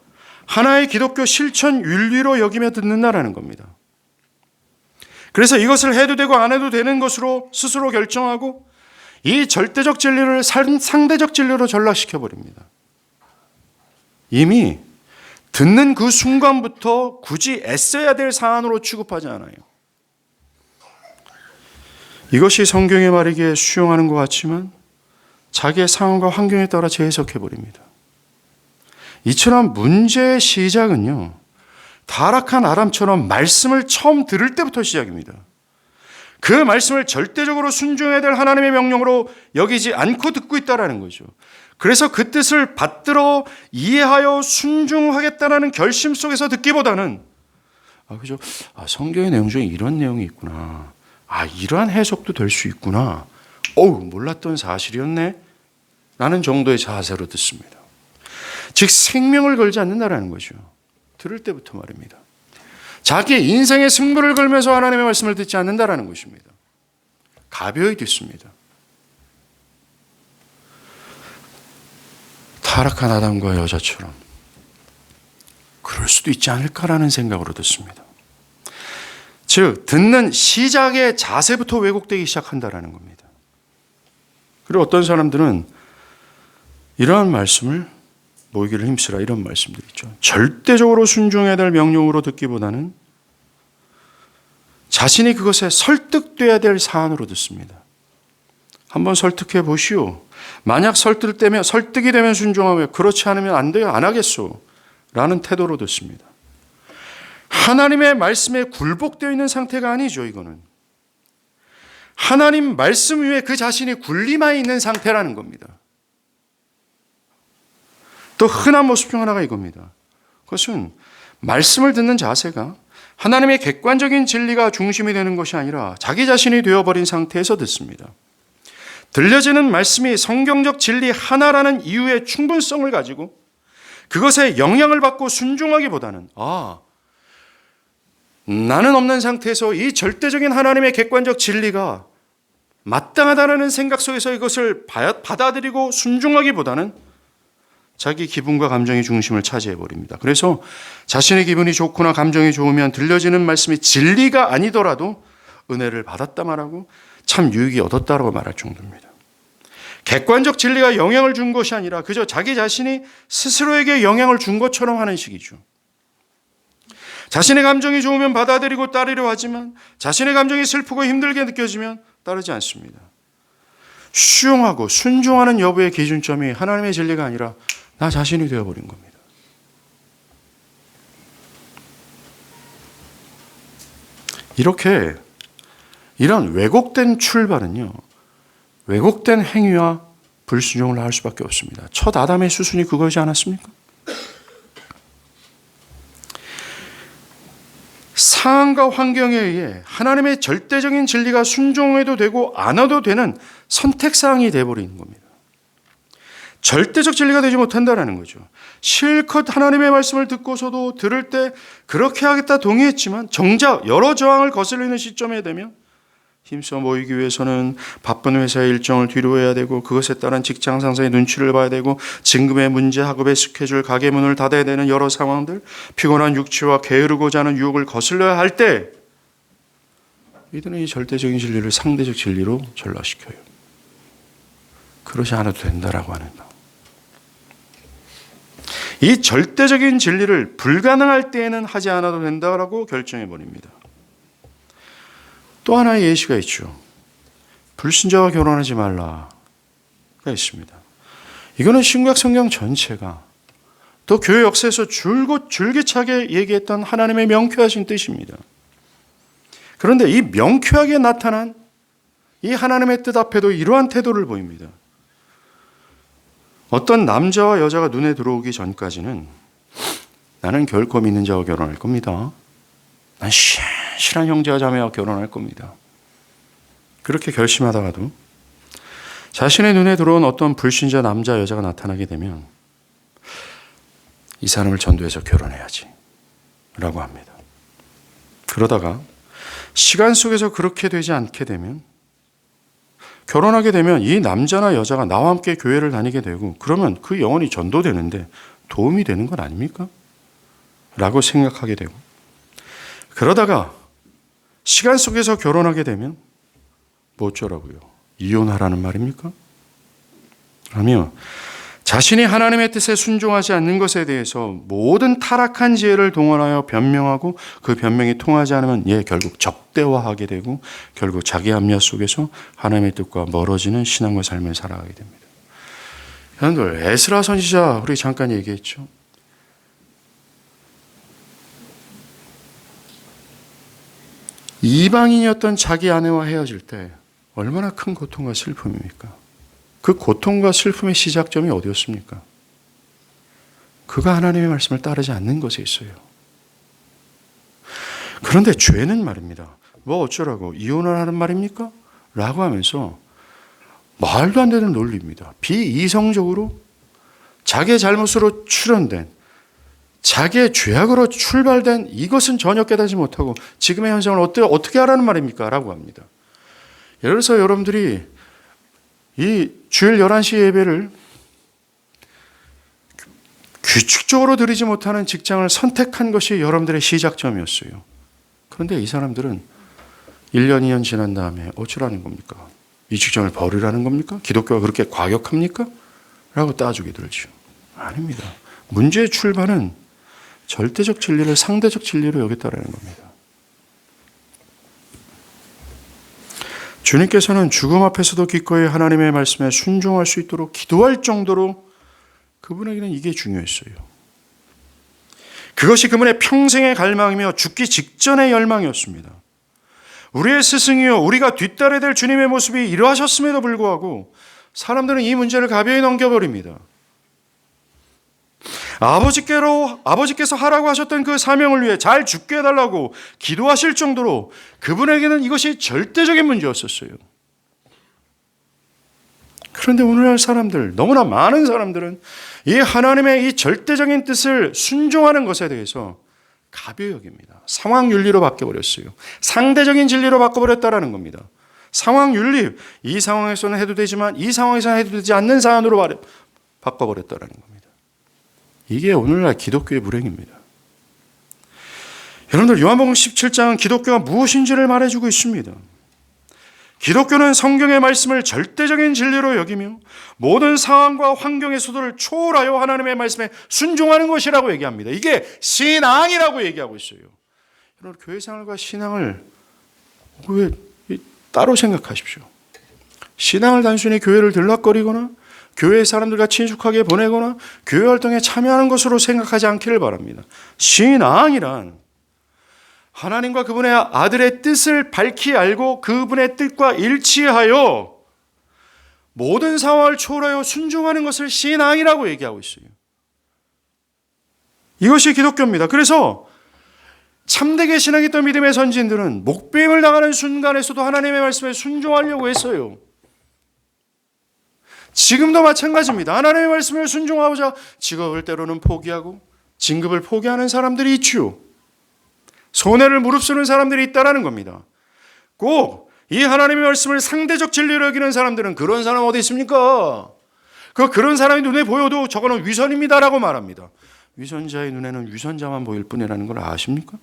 하나의 기독교 실천 윤리로 여기며 듣는다라는 겁니다. 그래서 이것을 해도 되고 안 해도 되는 것으로 스스로 결정하고 이 절대적 진리를 상대적 진리로 전락시켜 버립니다. 이미 듣는 그 순간부터 굳이 애써야 될 사안으로 취급하지 않아요. 이것이 성경에 말이기에 수용하는 것 같지만 자기의 상황과 환경에 따라 재해석해 버립니다. 이처럼 문제의 시작은요, 타락한 아담처럼 말씀을 처음 들을 때부터 시작입니다. 그 말씀을 절대적으로 순종해야 될 하나님의 명령으로 여기지 않고 듣고 있다는 거죠. 그래서 그 뜻을 받들어 이해하여 순종하겠다는 결심 속에서 듣기보다는 그죠? 성경의 내용 중에 이런 내용이 있구나. 이러한 해석도 될 수 있구나. 몰랐던 사실이었네. 라는 정도의 자세로 듣습니다. 즉 생명을 걸지 않는다는 거죠. 들을 때부터 말입니다. 자기의 인생의 승부를 걸면서 하나님의 말씀을 듣지 않는다는 것입니다. 가벼이 듣습니다. 타락한 아담과 여자처럼 그럴 수도 있지 않을까라는 생각으로 듣습니다. 즉 듣는 시작의 자세부터 왜곡되기 시작한다는 겁니다. 그리고 어떤 사람들은 이러한 말씀을 모이기를 힘쓰라 이런 말씀들이 있죠. 절대적으로 순종해야 될 명령으로 듣기보다는 자신이 그것에 설득돼야 될 사안으로 듣습니다. 한번 설득해 보시오. 만약 설득이 되면 순종하며 그렇지 않으면 안 돼요. 안 하겠소. 라는 태도로 듣습니다. 하나님의 말씀에 굴복되어 있는 상태가 아니죠. 이거는 하나님 말씀 위에 그 자신이 군림하여 있는 상태라는 겁니다. 또 흔한 모습 중 하나가 이겁니다. 그것은 말씀을 듣는 자세가 하나님의 객관적인 진리가 중심이 되는 것이 아니라 자기 자신이 되어버린 상태에서 듣습니다. 들려지는 말씀이 성경적 진리 하나라는 이유의 충분성을 가지고 그것에 영향을 받고 순종하기보다는 나는 없는 상태에서 이 절대적인 하나님의 객관적 진리가 마땅하다는 생각 속에서 이것을 받아들이고 순종하기보다는 자기 기분과 감정이 중심을 차지해버립니다. 그래서 자신의 기분이 좋거나 감정이 좋으면 들려지는 말씀이 진리가 아니더라도 은혜를 받았다 말하고 참 유익이 얻었다라고 말할 정도입니다. 객관적 진리가 영향을 준 것이 아니라 그저 자기 자신이 스스로에게 영향을 준 것처럼 하는 식이죠. 자신의 감정이 좋으면 받아들이고 따르려 하지만 자신의 감정이 슬프고 힘들게 느껴지면 따르지 않습니다. 수용하고 순종하는 여부의 기준점이 하나님의 진리가 아니라 나 자신이 되어버린 겁니다. 이렇게 이런 왜곡된 출발은요, 왜곡된 행위와 불순종을 할 수밖에 없습니다. 첫 아담의 수순이 그거지 않았습니까? 상황과 환경에 의해 하나님의 절대적인 진리가 순종해도 되고 안 해도 되는 선택사항이 되어버리는 겁니다. 절대적 진리가 되지 못한다는 거죠. 실컷 하나님의 말씀을 듣고서도 들을 때 그렇게 하겠다 동의했지만 정작 여러 저항을 거슬리는 시점에 되면 힘써 모이기 위해서는 바쁜 회사의 일정을 뒤로해야 되고 그것에 따른 직장 상사의 눈치를 봐야 되고 진급의 문제, 학업의 스케줄, 가게 문을 닫아야 되는 여러 상황들, 피곤한 육체와 게으르고자 하는 유혹을 거슬려야 할 때 이들은 이 절대적인 진리를 상대적 진리로 전락시켜요. 그러지 않아도 된다라고 하는 거. 이 절대적인 진리를 불가능할 때에는 하지 않아도 된다라고 결정해버립니다. 또 하나의 예시가 있죠. 불신자와 결혼하지 말라가 있습니다. 이거는 신구약 성경 전체가 또 교회 역사에서 줄곧 줄기차게 얘기했던 하나님의 명쾌하신 뜻입니다. 그런데 이 명쾌하게 나타난 이 하나님의 뜻 앞에도 이러한 태도를 보입니다. 어떤 남자와 여자가 눈에 들어오기 전까지는 나는 결코 믿는 자와 결혼할 겁니다. 난 신실한 형제와 자매와 결혼할 겁니다. 그렇게 결심하다가도 자신의 눈에 들어온 어떤 불신자 남자 여자가 나타나게 되면 이 사람을 전도해서 결혼해야지 라고 합니다. 그러다가 시간 속에서 그렇게 되지 않게 되면, 결혼하게 되면 이 남자나 여자가 나와 함께 교회를 다니게 되고 그러면 그 영혼이 전도되는데 도움이 되는 건 아닙니까? 라고 생각하게 되고, 그러다가 시간 속에서 결혼하게 되면 뭐 어쩌라고요? 이혼하라는 말입니까? 라며 자신이 하나님의 뜻에 순종하지 않는 것에 대해서 모든 타락한 지혜를 동원하여 변명하고 그 변명이 통하지 않으면 결국 적대화하게 되고 결국 자기 합리화 속에서 하나님의 뜻과 멀어지는 신앙과 삶을 살아가게 됩니다. 여러분들, 에스라 선지자 우리 잠깐 얘기했죠. 이방인이었던 자기 아내와 헤어질 때 얼마나 큰 고통과 슬픔입니까? 그 고통과 슬픔의 시작점이 어디였습니까? 그가 하나님의 말씀을 따르지 않는 것에 있어요. 그런데 죄는 말입니다. 뭐 어쩌라고 이혼을 하는 말입니까? 라고 하면서 말도 안 되는 논리입니다. 비이성적으로 자기의 잘못으로 출현된, 자기의 죄악으로 출발된 이것은 전혀 깨닫지 못하고 지금의 현상을 어떻게 하라는 말입니까? 라고 합니다. 예를 들어서 여러분들이 이 주일 11시 예배를 규칙적으로 드리지 못하는 직장을 선택한 것이 여러분들의 시작점이었어요. 그런데 이 사람들은 1년, 2년 지난 다음에 어쩌라는 겁니까? 이 직장을 버리라는 겁니까? 기독교가 그렇게 과격합니까? 라고 따지게 들죠. 아닙니다. 문제의 출발은 절대적 진리를 상대적 진리로 여겼다라는 겁니다. 주님께서는 죽음 앞에서도 기꺼이 하나님의 말씀에 순종할 수 있도록 기도할 정도로 그분에게는 이게 중요했어요. 그것이 그분의 평생의 갈망이며 죽기 직전의 열망이었습니다. 우리의 스승이요, 우리가 뒤따라야 될 주님의 모습이 이러하셨음에도 불구하고 사람들은 이 문제를 가벼이 넘겨버립니다. 아버지께서 하라고 하셨던 그 사명을 위해 잘 죽게 해달라고 기도하실 정도로 그분에게는 이것이 절대적인 문제였었어요. 그런데 오늘날 사람들, 너무나 많은 사람들은 이 하나님의 이 절대적인 뜻을 순종하는 것에 대해서 가벼이 여깁니다. 상황윤리로 바뀌어버렸어요. 상대적인 진리로 바꿔버렸다라는 겁니다. 상황윤리, 이 상황에서는 해도 되지만 이 상황에서는 해도 되지 않는 사안으로 바꿔버렸다라는 겁니다. 이게 오늘날 기독교의 불행입니다. 여러분들, 요한복음 17장은 기독교가 무엇인지를 말해주고 있습니다. 기독교는 성경의 말씀을 절대적인 진리로 여기며 모든 상황과 환경의 소도를 초월하여 하나님의 말씀에 순종하는 것이라고 얘기합니다. 이게 신앙이라고 얘기하고 있어요. 여러분, 교회 생활과 신앙을 왜 따로 생각하십시오. 신앙을 단순히 교회를 들락거리거나 교회 사람들과 친숙하게 보내거나 교회 활동에 참여하는 것으로 생각하지 않기를 바랍니다. 신앙이란 하나님과 그분의 아들의 뜻을 밝히 알고 그분의 뜻과 일치하여 모든 상황을 초월하여 순종하는 것을 신앙이라고 얘기하고 있어요. 이것이 기독교입니다. 그래서 참되게 신앙했던 믿음의 선진들은 목배임을 당하는 순간에서도 하나님의 말씀에 순종하려고 했어요. 지금도 마찬가지입니다. 하나님의 말씀을 순종하고자 직업을 때로는 포기하고 진급을 포기하는 사람들이 있지요. 손해를 무릅쓰는 사람들이 있다라는 겁니다. 꼭 이 하나님의 말씀을 상대적 진리로 여기는 사람들은 그런 사람 어디 있습니까? 그런 사람이 눈에 보여도 저거는 위선입니다라고 말합니다. 위선자의 눈에는 위선자만 보일 뿐이라는 걸 아십니까?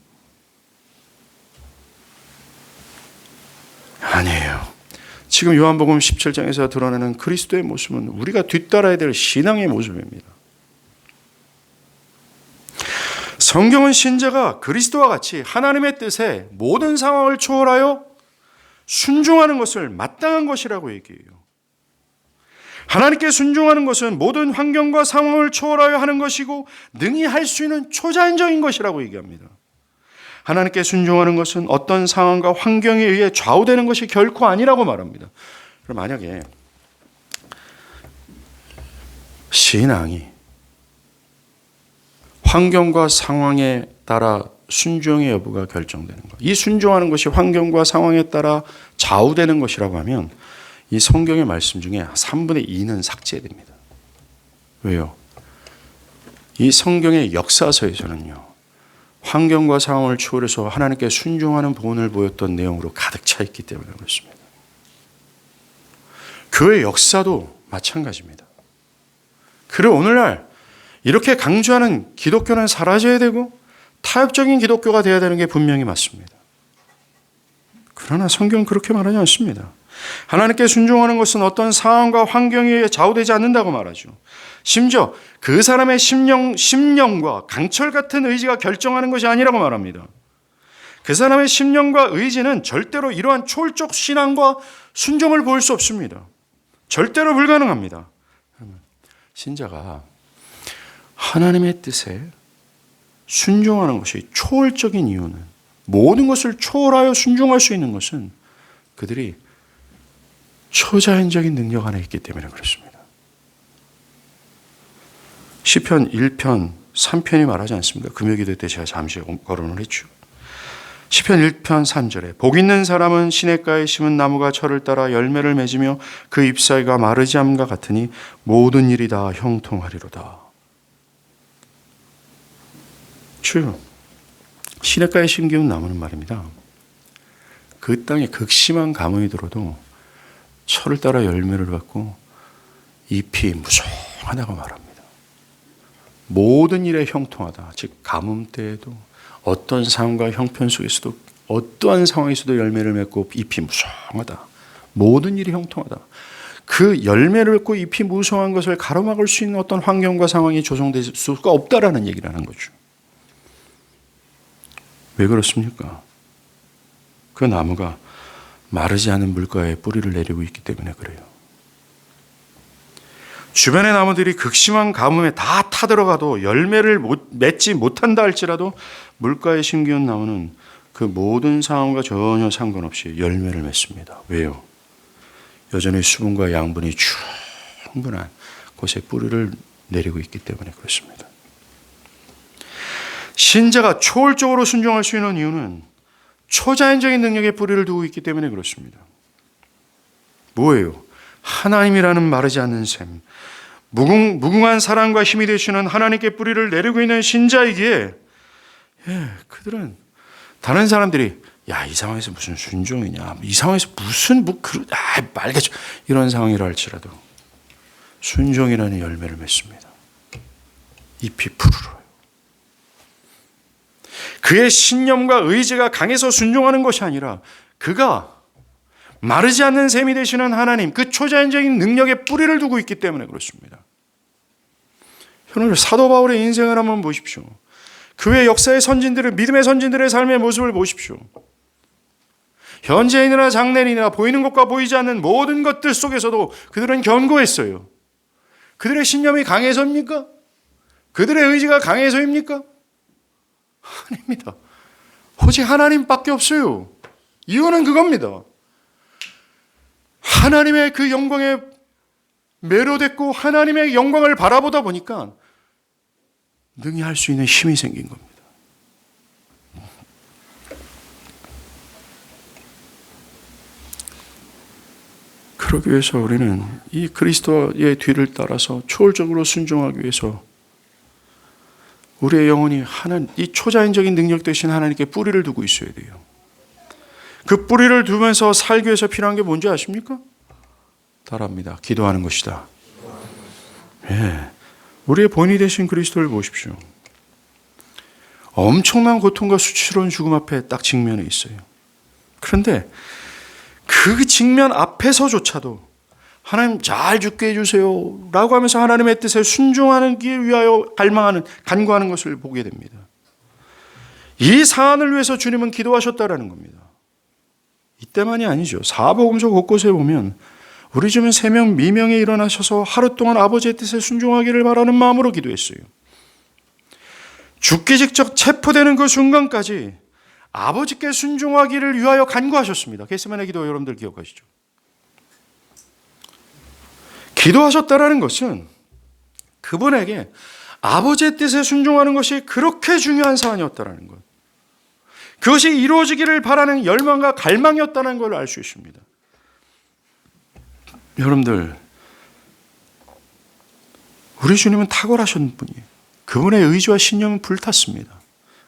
아니에요. 지금 요한복음 17장에서 드러내는 그리스도의 모습은 우리가 뒤따라야 될 신앙의 모습입니다. 성경은 신자가 그리스도와 같이 하나님의 뜻에 모든 상황을 초월하여 순종하는 것을 마땅한 것이라고 얘기해요. 하나님께 순종하는 것은 모든 환경과 상황을 초월하여 하는 것이고 능히 할 수 있는 초자연적인 것이라고 얘기합니다. 하나님께 순종하는 것은 어떤 상황과 환경에 의해 좌우되는 것이 결코 아니라고 말합니다. 그럼 만약에 신앙이 환경과 상황에 따라 순종의 여부가 결정되는 것. 이 순종하는 것이 환경과 상황에 따라 좌우되는 것이라고 하면 이 성경의 말씀 중에 3분의 2는 삭제됩니다. 왜요? 이 성경의 역사서에서는요, 환경과 상황을 초월해서 하나님께 순종하는 본을 보였던 내용으로 가득 차 있기 때문에 그렇습니다. 교회 역사도 마찬가지입니다. 그리고 오늘날 이렇게 강조하는 기독교는 사라져야 되고 타협적인 기독교가 되어야 되는 게 분명히 맞습니다. 그러나 성경은 그렇게 말하지 않습니다. 하나님께 순종하는 것은 어떤 상황과 환경에 의해 좌우되지 않는다고 말하죠. 심지어 그 사람의 심령과 강철 같은 의지가 결정하는 것이 아니라고 말합니다. 그 사람의 심령과 의지는 절대로 이러한 초월적 신앙과 순종을 보일 수 없습니다. 절대로 불가능합니다. 신자가 하나님의 뜻에 순종하는 것이 초월적인 이유는, 모든 것을 초월하여 순종할 수 있는 것은 그들이 초자연적인 능력 안에 있기 때문에 그렇습니다. 시편 1편, 3편이 말하지 않습니까? 금요기도 때 제가 잠시 거론을 했죠. 시편 1편 3절에 복 있는 사람은 시냇가에 심은 나무가 철을 따라 열매를 맺으며 그 잎사귀가 마르지 않음과 같으니 모든 일이 다 형통하리로다. 주요, 시냇가에 심기운 나무는 말입니다, 그 땅에 극심한 가뭄이 들어도 철을 따라 열매를 갖고 잎이 무성하다고 말합니다. 모든 일에 형통하다. 즉 가뭄 때에도 어떤 상황과 형편 속에서도 어떠한 상황에서도 열매를 맺고 잎이 무성하다. 모든 일이 형통하다. 그 열매를 맺고 잎이 무성한 것을 가로막을 수 있는 어떤 환경과 상황이 조성될 수가 없다라는 얘기를 하는 거죠. 왜 그렇습니까? 그 나무가 마르지 않은 물가에 뿌리를 내리고 있기 때문에 그래요. 주변의 나무들이 극심한 가뭄에 다 타들어가도 열매를 맺지 못한다 할지라도 물가에 심기운 나무는 그 모든 상황과 전혀 상관없이 열매를 맺습니다. 왜요? 여전히 수분과 양분이 충분한 곳에 뿌리를 내리고 있기 때문에 그렇습니다. 신자가 초월적으로 순종할 수 있는 이유는 초자연적인 능력에 뿌리를 두고 있기 때문에 그렇습니다. 뭐예요? 하나님이라는 마르지 않는 샘, 무궁한 사랑과 힘이 되시는 하나님께 뿌리를 내리고 있는 신자이기에, 그들은 다른 사람들이 이 상황에서 무슨 순종이냐, 이 상황에서 무슨 말겠죠, 이런 상황이라 할지라도 순종이라는 열매를 맺습니다. 잎이 푸르러요. 그의 신념과 의지가 강해서 순종하는 것이 아니라 그가 마르지 않는 샘이 되시는 하나님, 그 초자연적인 능력에 뿌리를 두고 있기 때문에 그렇습니다. 여러분, 사도 바울의 인생을 한번 보십시오. 그의 역사의 선진들을, 믿음의 선진들의 삶의 모습을 보십시오. 현재인이나 장래인이나 보이는 것과 보이지 않는 모든 것들 속에서도 그들은 견고했어요. 그들의 신념이 강해서입니까? 그들의 의지가 강해서입니까? 아닙니다. 오직 하나님밖에 없어요. 이유는 그겁니다. 하나님의 그 영광에 매료됐고 하나님의 영광을 바라보다 보니까 능히 할 수 있는 힘이 생긴 겁니다. 그러기 위해서 우리는 이 그리스도의 뒤를 따라서 초월적으로 순종하기 위해서 우리의 영혼이 이 초자연적인 능력 되신 하나님께 뿌리를 두고 있어야 돼요. 그 뿌리를 두면서 살기 위해서 필요한 게 뭔지 아십니까? 따라합니다. 기도하는 것이다. 우리의 본이 되신 그리스도를 보십시오. 엄청난 고통과 수치스러운 죽음 앞에 딱 직면해 있어요. 그런데 그 직면 앞에서조차도 하나님 잘 죽게 해주세요 라고 하면서 하나님의 뜻에 순종하기 위하여 간구하는 것을 보게 됩니다. 이 사안을 위해서 주님은 기도하셨다라는 겁니다. 이때만이 아니죠. 사복음서 곳곳에 보면 우리 주변 3명 미명에 일어나셔서 하루 동안 아버지의 뜻에 순종하기를 바라는 마음으로 기도했어요. 죽기 직접 체포되는 그 순간까지 아버지께 순종하기를 위하여 간구하셨습니다. 겟세마네 기도 여러분들 기억하시죠? 기도하셨다라는 것은 그분에게 아버지의 뜻에 순종하는 것이 그렇게 중요한 사안이었다라는 것. 그것이 이루어지기를 바라는 열망과 갈망이었다는 걸 알 수 있습니다. 여러분들, 우리 주님은 탁월하신 분이에요. 그분의 의지와 신념은 불탔습니다.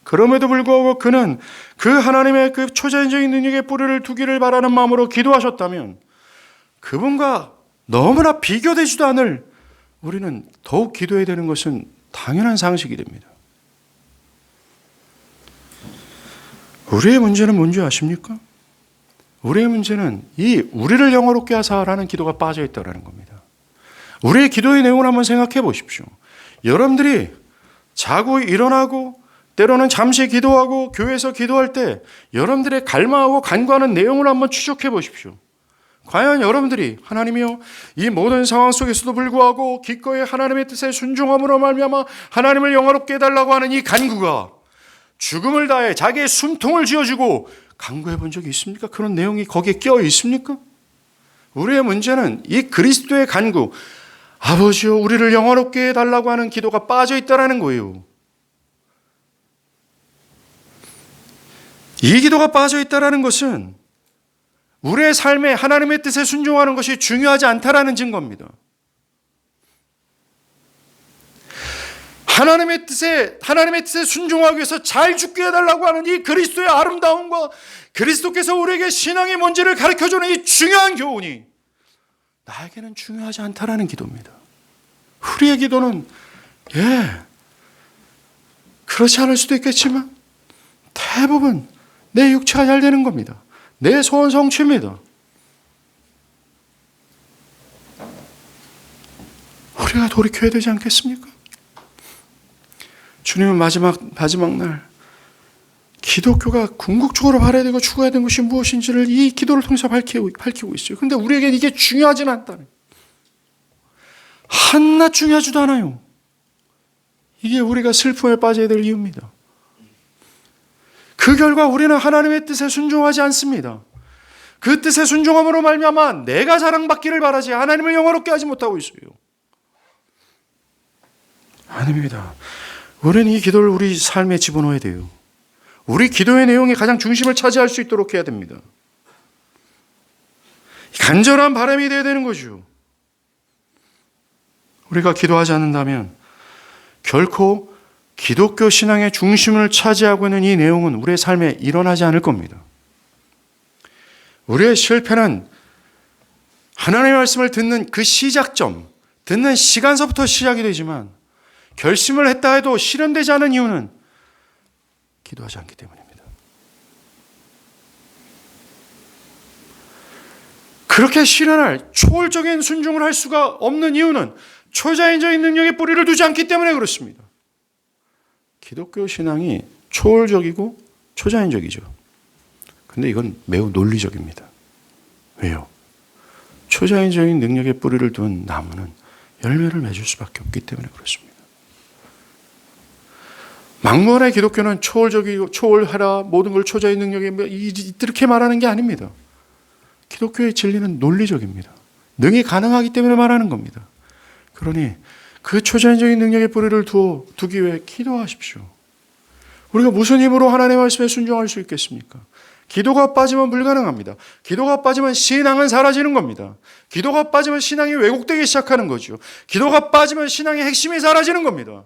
그럼에도 불구하고 그는 그 하나님의 그 초자연적인 능력의 뿌리를 두기를 바라는 마음으로 기도하셨다면 그분과 너무나 비교되지도 않을 우리는 더욱 기도해야 되는 것은 당연한 상식이 됩니다. 우리의 문제는 뭔지 아십니까? 우리의 문제는 이 우리를 영화롭게 하사라는 기도가 빠져 있다는 겁니다. 우리의 기도의 내용을 한번 생각해 보십시오. 여러분들이 자고 일어나고 때로는 잠시 기도하고 교회에서 기도할 때 여러분들의 갈망하고 간구하는 내용을 한번 추적해 보십시오. 과연 여러분들이 하나님이여 이 모든 상황 속에서도 불구하고 기꺼이 하나님의 뜻에 순종함으로 말미암아 하나님을 영화롭게 해달라고 하는 이 간구가 죽음을 다해 자기의 숨통을 쥐어주고 간구해 본 적이 있습니까? 그런 내용이 거기에 껴 있습니까? 우리의 문제는 이 그리스도의 간구, 아버지여 우리를 영화롭게 해달라고 하는 기도가 빠져 있다는 거예요. 이 기도가 빠져 있다는 것은 우리의 삶에 하나님의 뜻에 순종하는 것이 중요하지 않다라는 증거입니다. 하나님의 뜻에 순종하기 위해서 잘 죽게 해달라고 하는 이 그리스도의 아름다움과 그리스도께서 우리에게 신앙의 뭔지를 가르쳐주는 이 중요한 교훈이 나에게는 중요하지 않다라는 기도입니다. 우리의 기도는 그렇지 않을 수도 있겠지만 대부분 내 육체가 잘 되는 겁니다. 내 소원 성취입니다. 우리가 돌이켜야 되지 않겠습니까? 주님은 마지막 날 기독교가 궁극적으로 바라야 되고 추구해야 되는 것이 무엇인지를 이 기도를 통해서 밝히고 있어요. 그런데 우리에게 이게 중요하지는 않다는, 한낱 중요하지도 않아요. 이게 우리가 슬픔에 빠져야 될 이유입니다. 그 결과 우리는 하나님의 뜻에 순종하지 않습니다. 그 뜻에 순종함으로 말미암아 내가 자랑받기를 바라지 하나님을 영화롭게 하지 못하고 있어요. 아닙니다. 우리는 이 기도를 우리 삶에 집어넣어야 돼요. 우리 기도의 내용이 가장 중심을 차지할 수 있도록 해야 됩니다. 간절한 바람이 되어야 되는 거죠. 우리가 기도하지 않는다면 결코 기독교 신앙의 중심을 차지하고 있는 이 내용은 우리의 삶에 일어나지 않을 겁니다. 우리의 실패는 하나님의 말씀을 듣는 그 시작점, 듣는 시간서부터 시작이 되지만 결심을 했다 해도 실현되지 않은 이유는 기도하지 않기 때문입니다. 그렇게 실현할 초월적인 순종을 할 수가 없는 이유는 초자연적인 능력의 뿌리를 두지 않기 때문에 그렇습니다. 기독교 신앙이 초월적이고 초자연적이죠. 근데 이건 매우 논리적입니다. 왜요? 초자연적인 능력의 뿌리를 둔 나무는 열매를 맺을 수밖에 없기 때문에 그렇습니다. 막무가내 기독교는 초월적이고 초월하라 모든 걸 초자의 능력에 이렇게 말하는 게 아닙니다. 기독교의 진리는 논리적입니다. 능히 가능하기 때문에 말하는 겁니다. 그러니 그 초자연적인 능력의 뿌리를 두기 위해 기도하십시오. 우리가 무슨 힘으로 하나님의 말씀에 순종할 수 있겠습니까? 기도가 빠지면 불가능합니다. 기도가 빠지면 신앙은 사라지는 겁니다. 기도가 빠지면 신앙이 왜곡되기 시작하는 거죠. 기도가 빠지면 신앙의 핵심이 사라지는 겁니다.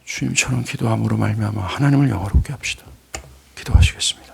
주님처럼 기도함으로 말미암아 하나님을 영화롭게 합시다. 기도하시겠습니다.